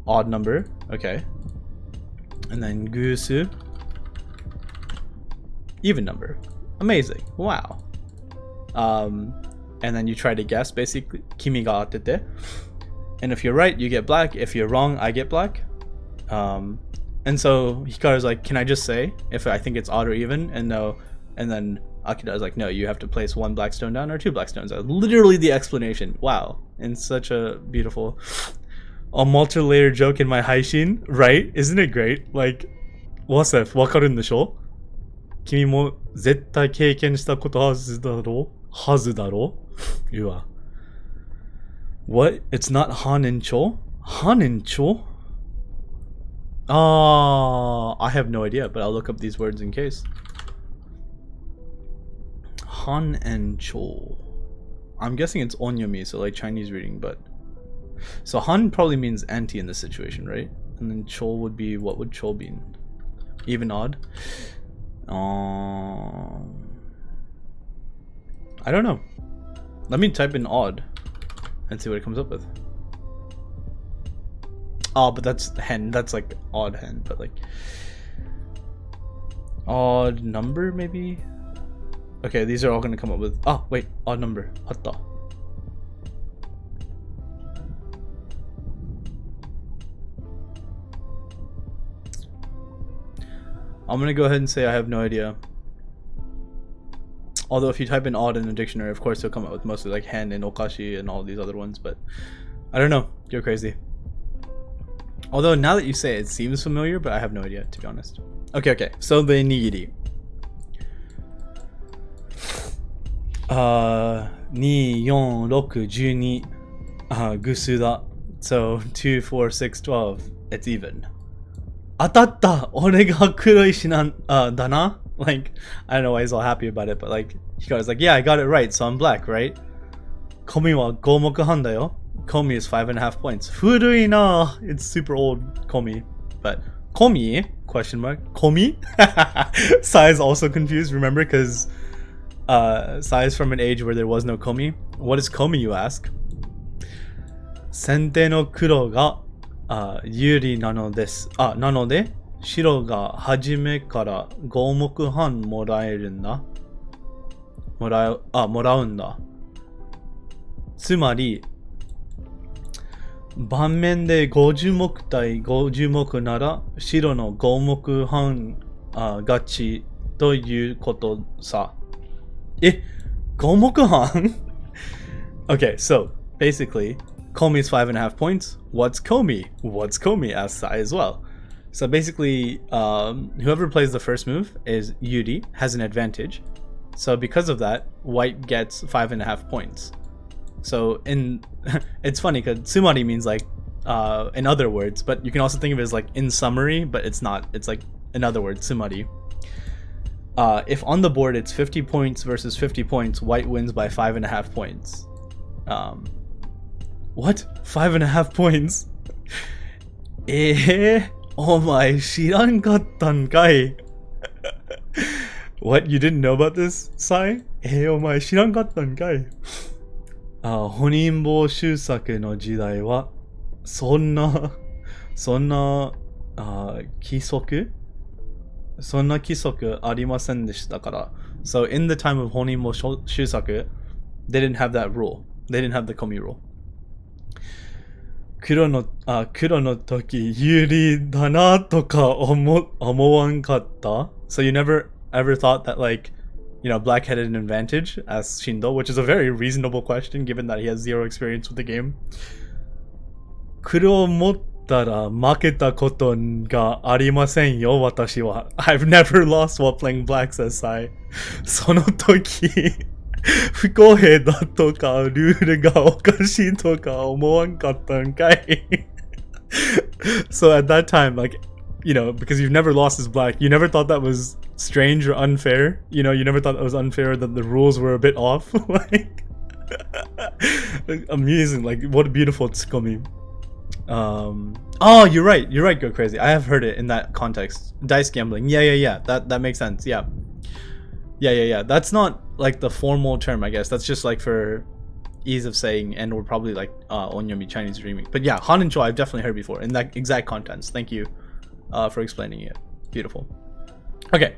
odd number, okay, and then gusu, even number. Amazing! Wow. And then you try to guess basically. Kimi ga atete. And if you're right, you get black. If you're wrong, I get black. And so Hikaru's like, can I just say if I think it's odd or even? And no. And then Akira's like, no, you have to place 1 black stone down or 2 black stones down. Literally the explanation. Wow. And such a beautiful, a multi-layered joke in my Haishin, right? Isn't it great? Like, wasef, wakaru desho? Kimi mo zettai keiken shita koto hazu daro? Hazu daro? Uwa. What? It's not Han and Cho? Han and Cho? I have no idea, but I'll look up these words in case. Han and Cho. I'm guessing it's onyomi, so like Chinese reading, but... So Han probably means anti in this situation, right? And then Cho would be... What would Cho be? Even odd? I don't know. Let me type in odd and see what it comes up with. Oh, but that's hen. That's like odd hen, but like odd number maybe. Okay, these are all gonna come up with. Oh wait, odd number. Hatta. I'm gonna go ahead and say I have no idea. Although if you type in odd in the dictionary, of course it'll come up with mostly like hen and okashi and all these other ones, but I don't know. You're crazy. Although now that you say it, it seems familiar, but I have no idea, to be honest. Okay. So the nigiri. 2, 4, 6, 12. Gusu da. So 2, 4, 6, 12. It's even. Atatta! Ore ga kuroi shi da na? Like, I don't know why he's all happy about it, but like, Hikaru's like, yeah, I got it right, so I'm black, right? Komi wa 5 moku han da yo. Komi is 5.5 points. Furui na! It's super old, Komi. But Komi? Question mark. Komi? Sai is also confused, remember? Because Sai is from an age where there was no Komi. What is Komi, you ask? Sente no kuro ga yuri nano desu. Nanode, shiro ga hajime kara 5 moku han moraeru da. Moraun da. Tsumari, 盤面で50目対50目なら白の5目半勝ちということさ。え、5目半? Okay, so basically, Komi's 5.5 points. What's Komi? What's Komi? Asks Sai as well. So basically, whoever plays the first move is Yuri, has an advantage. So because of that, white gets 5.5 points. So in it's funny because tsumari means like in other words, but you can also think of it as like in summary, but it's not. It's like in other words, tsumari. If on the board it's 50 points versus 50 points, white wins by 5.5 points. What? 5.5 points? Omae shiran kattan kai? What? You didn't know about this, Sai? Omae shiran kattan kai? 本因坊周作の時代はそんな規則ありませんでしたから。So in the time of 本因坊周作, they didn't have that rule. They didn't have the komi rule. 黒の時有利だなとか思わんかった? So you never ever thought that like, you know, black had an advantage as Shindo, which is a very reasonable question given that he has 0 experience with the game. 黒を持ったら負けたことがありませんよ、私は。I've never lost while playing black, says Sai. その時、不公平だとか、ルールがおかしいとか思わんかったんかい。So at that time, like, you know, because you've never lost as black, you never thought that was strange or unfair. You know, you never thought that was unfair, that the rules were a bit off. Like, amazing. Like, what a beautiful tsukomi. Oh, you're right, go crazy. I have heard it in that context. Dice gambling. Yeah. That makes sense. Yeah. That's not like the formal term, I guess. That's just like for ease of saying, and we're probably like onyomi Chinese remake. But yeah, Han and Cho I've definitely heard before in that exact contents. Thank you for explaining it. Beautiful. Okay.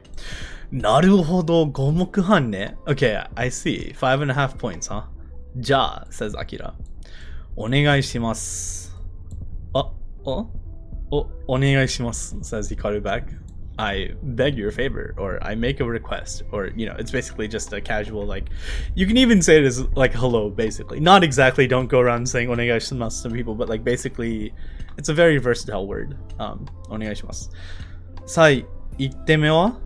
なるほど、五目半ね. Okay, I see. 5.5 points, huh? じゃあ, says Akira. お願いします. お願いします, says Hikaru back. I beg your favor, or I make a request, or, you know, it's basically just a casual, like, you can even say it as like hello, basically. Not exactly, don't go around saying お願いします to people, but like basically it's a very versatile word. お願いします. さあ、1手目は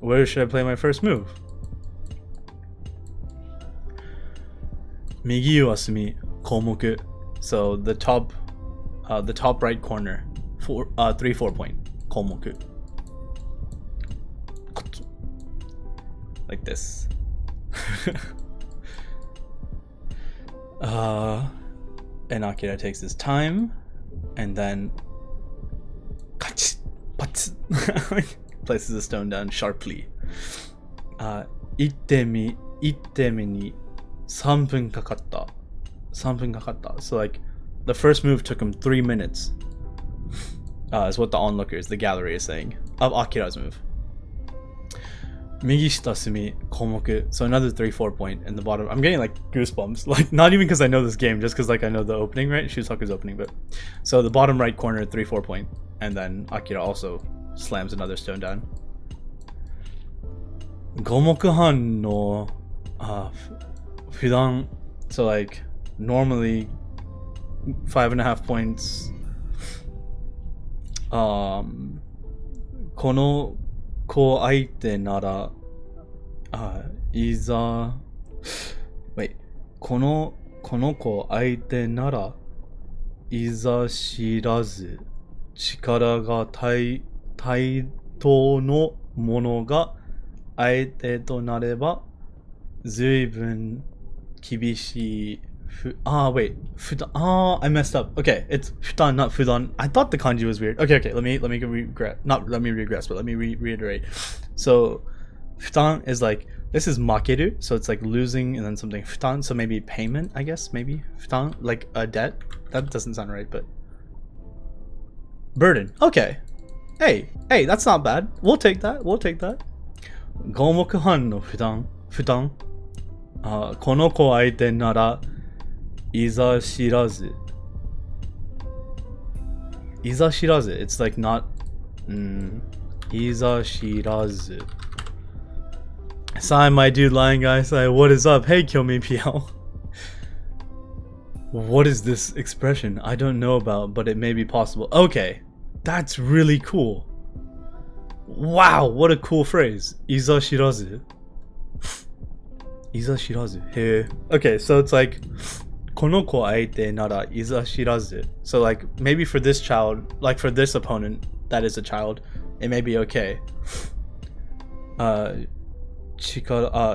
where should I play my first move? 右上隅項目. So the top right corner, 3-4 point 項目. Like this. And Akira takes his time, and then places the stone down sharply. 1手目に3分かかった. 3分かかった. So like the first move took him 3 minutes. Is what the onlookers, the gallery, is saying of Akira's move. 右下隅項目. So another 3-4 point in the bottom. I'm getting like goosebumps. Like, not even because I know this game, just because like I know the opening, right? Shusaku's opening, but so the bottom right corner, 3-4 point, and then Akira also slams another stone down. 五目半の普段, so like normally 5.5 points. この子相手なら、いざ、wait、この子相手なら、いざ知らず、力が対等のものが相手となれば、随分厳しい。wait. I messed up. Okay, it's fudan, not fudan. I thought the kanji was weird. Okay. Let me regress. Not let me regress, but let me reiterate. So, fudan is like, this is makeru, so it's like losing and then something fudan. So maybe payment, I guess. Maybe fudan, like a debt. That doesn't sound right, but burden. Okay. Hey, that's not bad. We'll take that. 五目半のfudan. この子相手なら。いざ知らず. It's like not. いざ知らず. Sai, my dude, lying guy. Sai, what is up? Hey, kill me, PL. What is this expression? I don't know about, but it may be possible. Okay, that's really cool. Wow, what a cool phrase. いざ知らず. いざ知らず. Here. Okay, so it's like. この子相手ならいざ知らず. So like maybe for this child, like for this opponent that is a child, it may be okay.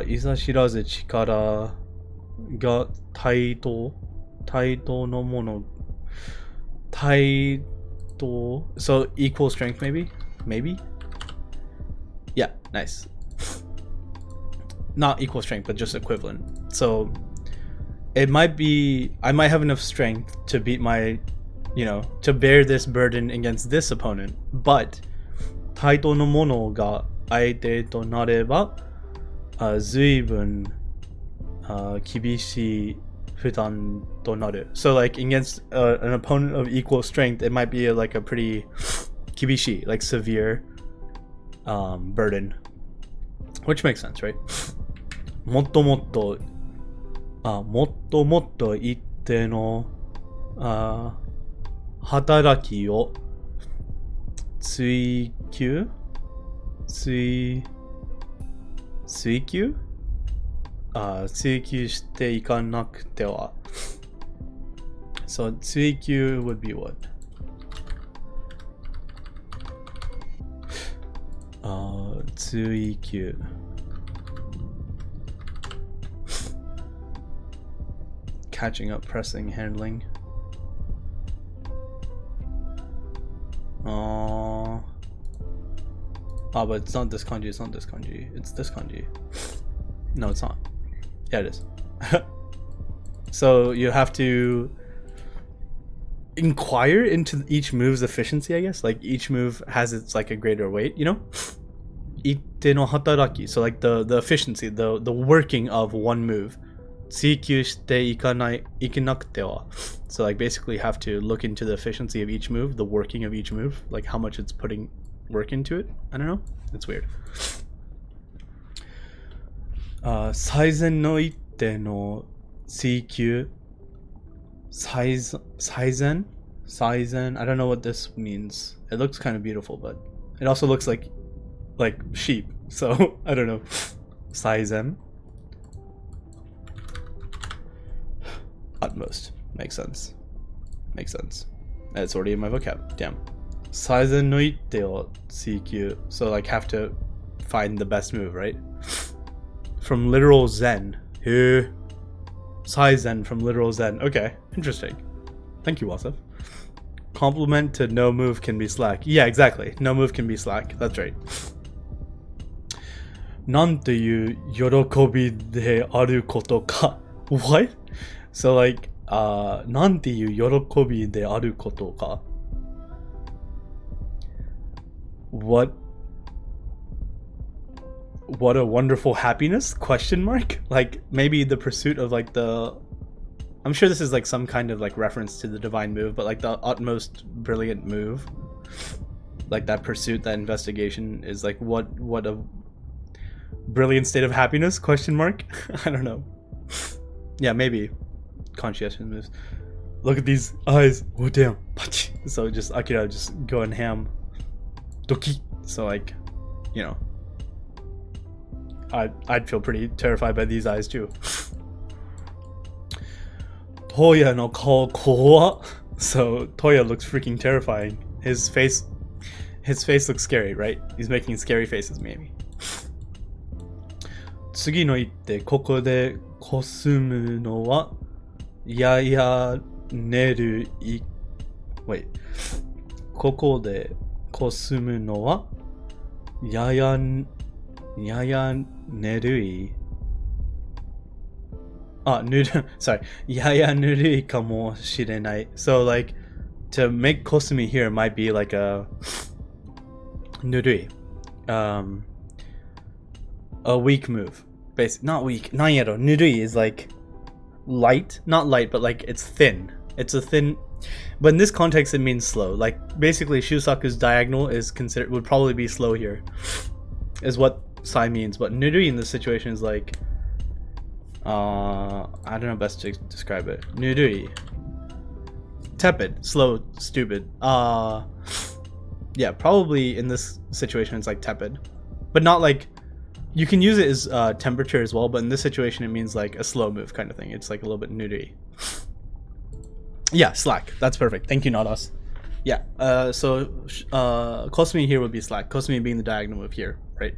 いざ知らず力が対等のもの. 対等. So equal strength maybe? Yeah, nice. Not equal strength, but just equivalent. So it might be, I might have enough strength to beat my, you know, to bear this burden against this opponent, but 対等のものが相手となれば、随分厳しい負担となる. So like against an opponent of equal strength, it might be like a pretty 厳しい, like severe burden, which makes sense, right? もっともっと一定の働きを追求していかなくては So Tsuikyu would be what? Tsuikyu. Catching up, pressing, handling. Oh, but it's not this kanji, it's not this kanji. It's this kanji. No, it's not. Yeah, it is. So you have to inquire into each move's efficiency, I guess. Like each move has its like a greater weight, you know? Itte no hataraki. So like the efficiency, the working of one move. Tsuikyu shite ikanakute wa. So like basically have to look into the efficiency of each move, the working of each move, like how much it's putting work into it. I don't know. It's weird. Saizen no itte no tsuikyu. Saizen? I don't know what this means. It looks kind of beautiful, but it also looks like sheep. So I don't know. Saizen. Utmost. Makes sense. Makes sense. It's already in my vocab. Damn. Saizen no itte o tsuikyu. So like have to find the best move, right? From literal zen. Saizen from literal zen. Okay, interesting. Thank you, Wasif. Compliment to no move can be slack. Yeah, exactly. No move can be slack. That's right. Nanteyu yorokobi de aru koto ka. What? So like, nanteyu yorokobi de aru koto ka. What a wonderful happiness? Question mark? Like maybe the pursuit of like the, I'm sure this is like some kind of like reference to the divine move, but like the utmost brilliant move, like that pursuit, that investigation is like what a brilliant state of happiness? Question mark? I don't know. Yeah, maybe conscientious moves. Look at these eyes. Oh damn. So just Akira just going ham. Doki. So like, you know, I'd feel pretty terrified by these eyes too. Toya no kao kowa. So Toya looks freaking terrifying. His face looks scary, right? He's making scary faces maybe. Tsugi no itte koko de kosumu no wa yaya neru i. Wait. Koko de kosumu no wa yaya nerui. Sorry. Yaya nerui kamo shirenai. So like to make kosumi here might be like a nurui. A weak move. Not weak. Nanyero. Nurui is like light. Not light, but like it's thin. It's a thin, but in this context it means slow. Like basically Shusaku's diagonal is considered, would probably be slow here. Is what Sai means, but nurui in this situation is like I don't know best to describe it. Nurui, tepid, slow, stupid. Yeah, probably in this situation it's like tepid, but not like, you can use it as temperature as well, but in this situation it means like a slow move kind of thing. It's like a little bit nurui. Yeah, slack. That's perfect. Thank you, not us. Yeah. So Kosumi here would be slack. Kosumi being the diagonal move here, right?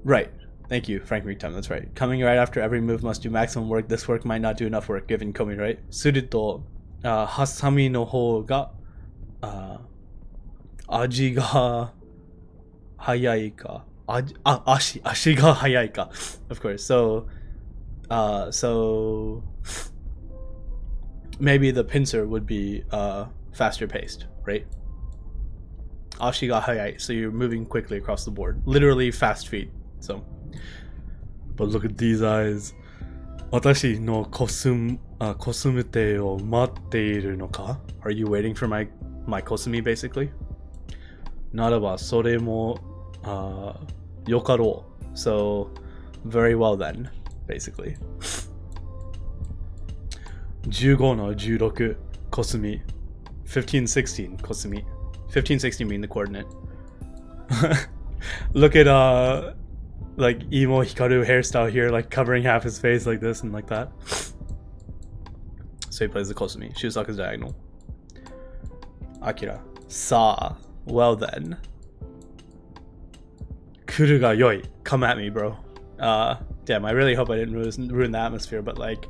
Right. Thank you, Frank Reektam. That's right. Coming right after every move must do maximum work. This work might not do enough work given Komi, right? Suruto, hasami no hou ga aji ga hayai ka. Ashi ga hayai ka. Of course. So maybe the pincer would be faster paced, right? Ashi ga hayai. So you're moving quickly across the board. Literally fast feet. So, but look at these eyes. Watashi no kosumute o matteiru no ka? Are you waiting for my kosumi basically? Naraba sore mo yokaro. So, very well then, basically. 15の16 kosumi. 1516 kosumi. 1516 being the coordinate. Look at like emo Hikaru hairstyle here, like covering half his face like this and like that. So he plays the Kosumi. Shusaku's diagonal. Akira. Sa. Well then. Kuru ga yoi. Come at me, bro. Damn, I really hope I didn't ruin the atmosphere, but like,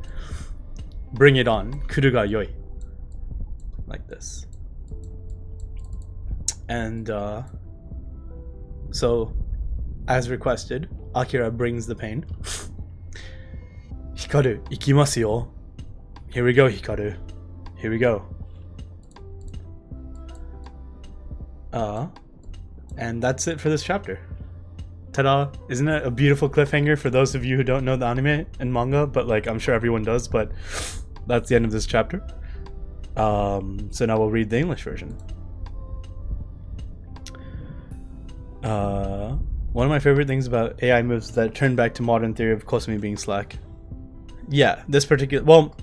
bring it on. Kuru ga yoi. Like this. And so, as requested, Akira brings the pain. Hikaru, ikimasu yo. Here we go, Hikaru. Here we go. And that's it for this chapter. Ta-da! Isn't it a beautiful cliffhanger for those of you who don't know the anime and manga? But like, I'm sure everyone does, but that's the end of this chapter. So now we'll read the English version. One of my favorite things about AI moves is that it turned back to modern theory of Kosumi being slack. Yeah, this particular... Well...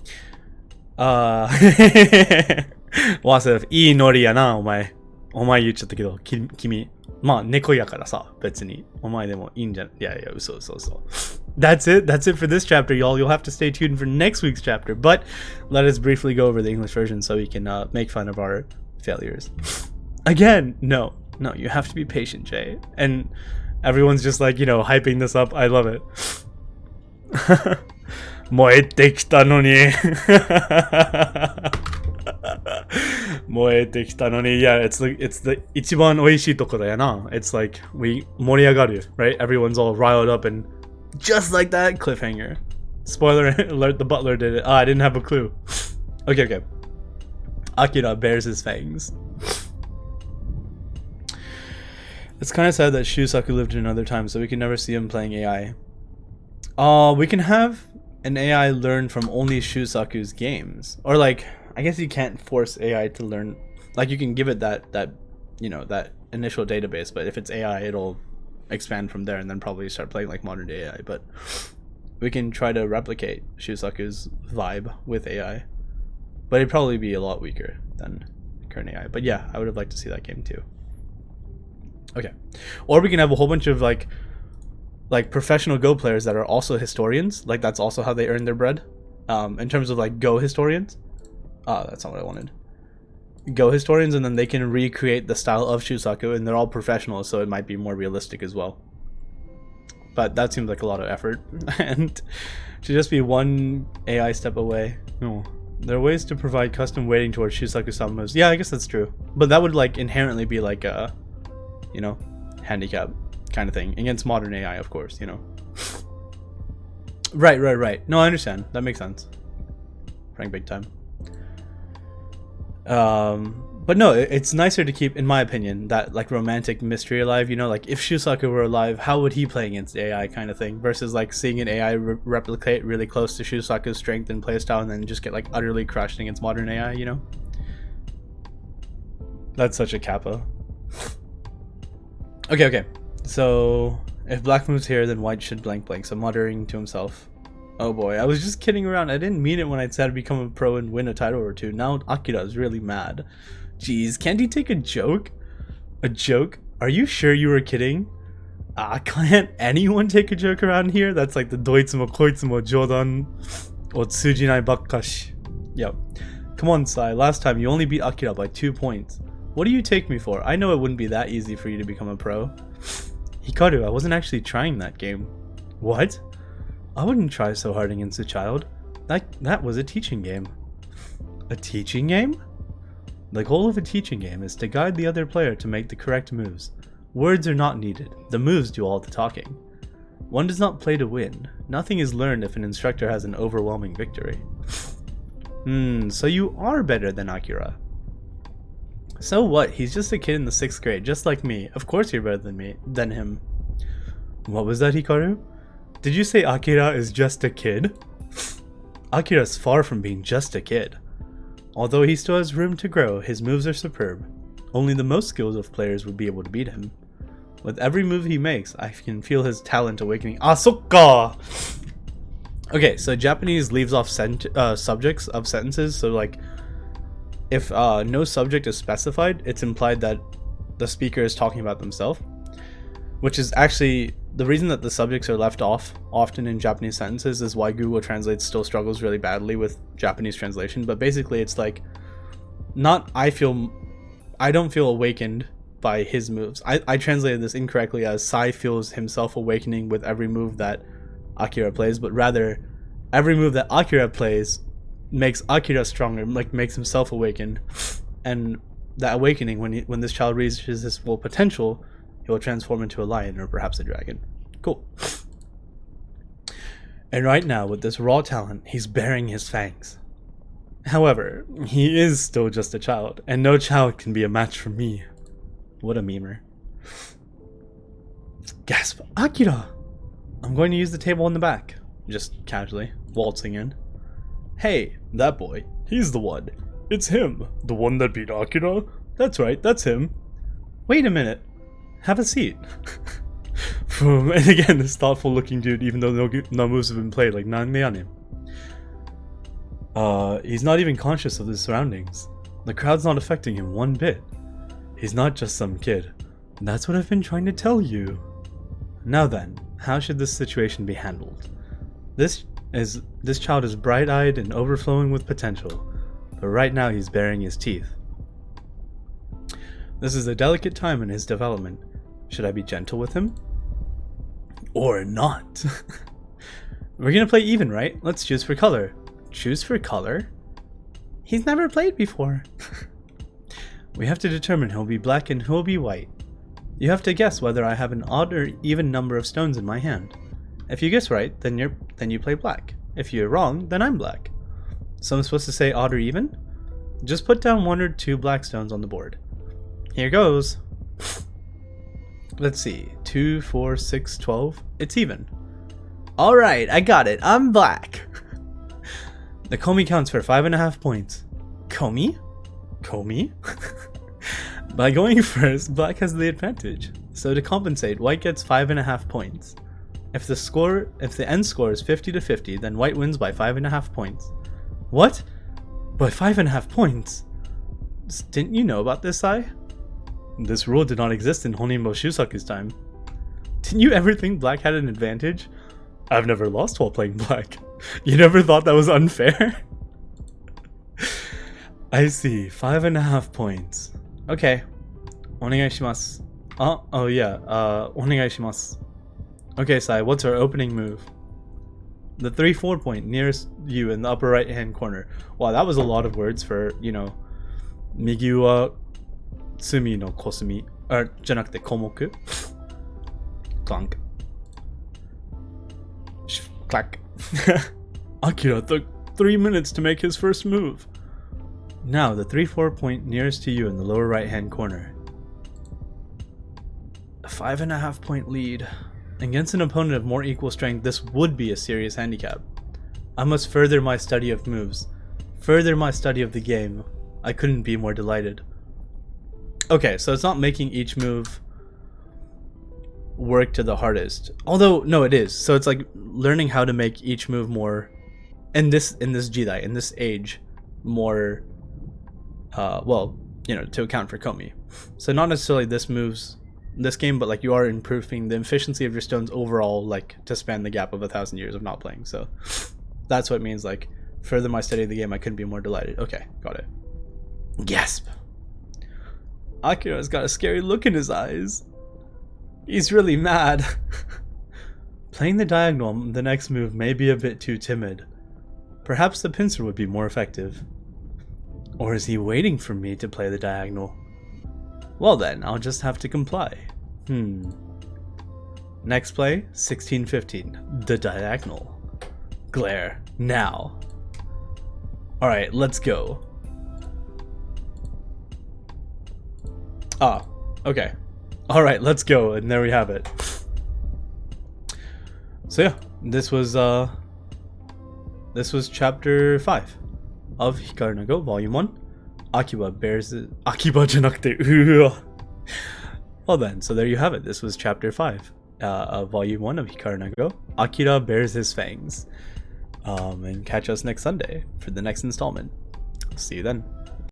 Wasef, いいノリやな、お前。お前言っちゃったけど、君。まあ、猫やからさ、別に。お前でもいいんじゃん。いやいや、嘘。That's it. That's it for this chapter, y'all. You'll have to stay tuned for next week's chapter. But let us briefly go over the English version so we can make fun of our failures. Again, no, you have to be patient, Jay. And everyone's just like, hyping this up. I love it. 燃えてきたのに燃えてきたのに Yeah, it's the 一番美味しいとこだよな It's like, we 盛り上がる right? Everyone's all riled up and just like that, cliffhanger. Spoiler alert, the butler did it. I didn't have a clue. Okay. Akira bears his fangs. It's kind of sad that Shusaku lived in another time, so we can never see him playing AI. We can have an AI learn from only Shusaku's games. Or like, I guess you can't force AI to learn. Like, you can give it that initial database, but if it's AI, it'll expand from there and then probably start playing like modern day AI. But we can try to replicate Shusaku's vibe with AI. But it'd probably be a lot weaker than current AI. But yeah, I would have liked to see that game too. Okay. Or we can have a whole bunch of like professional Go players that are also historians. Like, that's also how they earn their bread. In terms of like Go historians. That's not what I wanted. Go historians, and then they can recreate the style of Shusaku, and they're all professionals, so it might be more realistic as well. But that seems like a lot of effort, and to just be one AI step away. No. There are ways to provide custom weighting towards Shusaku-sama moves. Yeah, I guess that's true. But that would like inherently be like a, handicap kind of thing against modern AI, of course, Right. No, I understand. That makes sense. Frank big time. But no, it's nicer to keep, in my opinion, that like romantic mystery alive, like if Shusaku were alive, how would he play against AI kind of thing, versus like seeing an AI replicate really close to Shusaku's strength and playstyle and then just get like utterly crushed against modern AI, That's such a kappa. Okay. So if black moves here, then white should blank. So muttering to himself. Oh boy, I was just kidding around. I didn't mean it when I said I'd become a pro and win a title or two. Now Akira is really mad. Jeez, can't he take a joke? A joke? Are you sure you were kidding? Can't anyone take a joke around here? That's like the doitsumo koitsumo jodan o tsujinai bakkashi. Yep. Come on, Sai. Last time you only beat Akira by 2 points. What do you take me for? I know it wouldn't be that easy for you to become a pro. Hikaru, I wasn't actually trying that game. What? I wouldn't try so hard against a child. That was a teaching game. A teaching game? The goal of a teaching game is to guide the other player to make the correct moves. Words are not needed. The moves do all the talking. One does not play to win. Nothing is learned if an instructor has an overwhelming victory. So you are better than Akira. So what? He's just a kid in the 6th grade, just like me. Of course you're better than him. What was that, Hikaru? Did you say Akira is just a kid? Akira's far from being just a kid. Although he still has room to grow, his moves are superb. Only the most skilled of players would be able to beat him. With every move he makes, I can feel his talent awakening. Sokka! Okay, so Japanese leaves off subjects of sentences, so like, if no subject is specified, it's implied that the speaker is talking about themselves. Which is actually the reason that the subjects are left off often in Japanese sentences is why Google Translate still struggles really badly with Japanese translation. But basically it's like, not I don't feel awakened by his moves. I translated this incorrectly as Sai feels himself awakening with every move that Akira plays, but rather every move that Akira plays makes Akira stronger, like makes himself awaken. And that awakening, when this child reaches his full potential, he will transform into a lion or perhaps a dragon. Cool. And right now, with this raw talent, he's baring his fangs. However, he is still just a child, and no child can be a match for me. What a memer. Gasp! Akira! I'm going to use the table in the back. Just casually, waltzing in. Hey, that boy. He's the one. It's him. The one that beat Akira? That's right, that's him. Wait a minute. Have a seat. And again, this thoughtful looking dude, even though no moves have been played, like Nanmeane. He's not even conscious of his surroundings. The crowd's not affecting him one bit. He's not just some kid. That's what I've been trying to tell you. Now then, how should this situation be handled? This child is bright-eyed and overflowing with potential, but right now he's baring his teeth. This is a delicate time in his development. Should I be gentle with him? Or not? We're gonna play even, right? Let's choose for color. Choose for color? He's never played before. We have to determine who'll be black and who'll be white. You have to guess whether I have an odd or even number of stones in my hand. If you guess right, then you play black. If you're wrong, then I'm black. So I'm supposed to say odd or even? Just put down 1 or 2 black stones on the board. Here goes. Let's see. 2, 4, 6, 12. It's even. Alright, I got it. I'm black. The Komi counts for 5.5 points. Komi? Komi? By going first, black has the advantage. So to compensate, white gets 5.5 points. If the end score is 50 to 50, then white wins by 5.5 points. What? By 5.5 points? Didn't you know about this, Sai? This rule did not exist in Honimbo Shusaku's time. Didn't you ever think black had an advantage? I've never lost while playing black. You never thought that was unfair? I see. 5.5 points. Okay. Onegaishimasu. Oh yeah. Onegaishimasu. Okay, Sai, what's our opening move? The 3-4 point nearest you in the upper right hand corner. Wow, that was a lot of words for, you know, Migi wa tsumi no kosumi. Or, じゃなくて komoku. Clunk. Clack. Akira took 3 minutes to make his first move. Now, the 3-4 point nearest to you in the lower right hand corner. A 5.5 point lead. Against an opponent of more equal strength, this would be a serious handicap. I must further my study of moves. Further my study of the game. I couldn't be more delighted. Okay, so it's not making each move work to the hardest. Although, no, it is. So it's like learning how to make each move more, in this Jidai, in this age, more, well, you know, to account for Komi. So not necessarily this game, but like you are improving the efficiency of your stones overall, like to span the gap of 1,000 years of not playing. So that's what it means, like, further my study of the game, I couldn't be more delighted. Okay, got it. Gasp. Akira's got a scary look in his eyes. He's really mad. Playing the diagonal, the next move may be a bit too timid. Perhaps the pincer would be more effective. Or is he waiting for me to play the diagonal? Well then, I'll just have to comply. Next play, 1615, the diagonal. Glare, now. Alright, let's go. Ah, okay. Alright, let's go, and there we have it. So yeah, this was chapter 5 of Hikaru no Go, volume 1. Akiba bears it. Akiba じゃなくて, Well then, so there you have it. This was chapter 5 of volume 1 of Hikaru no Go. Akira bears his fangs. And catch us next Sunday for the next installment. See you then.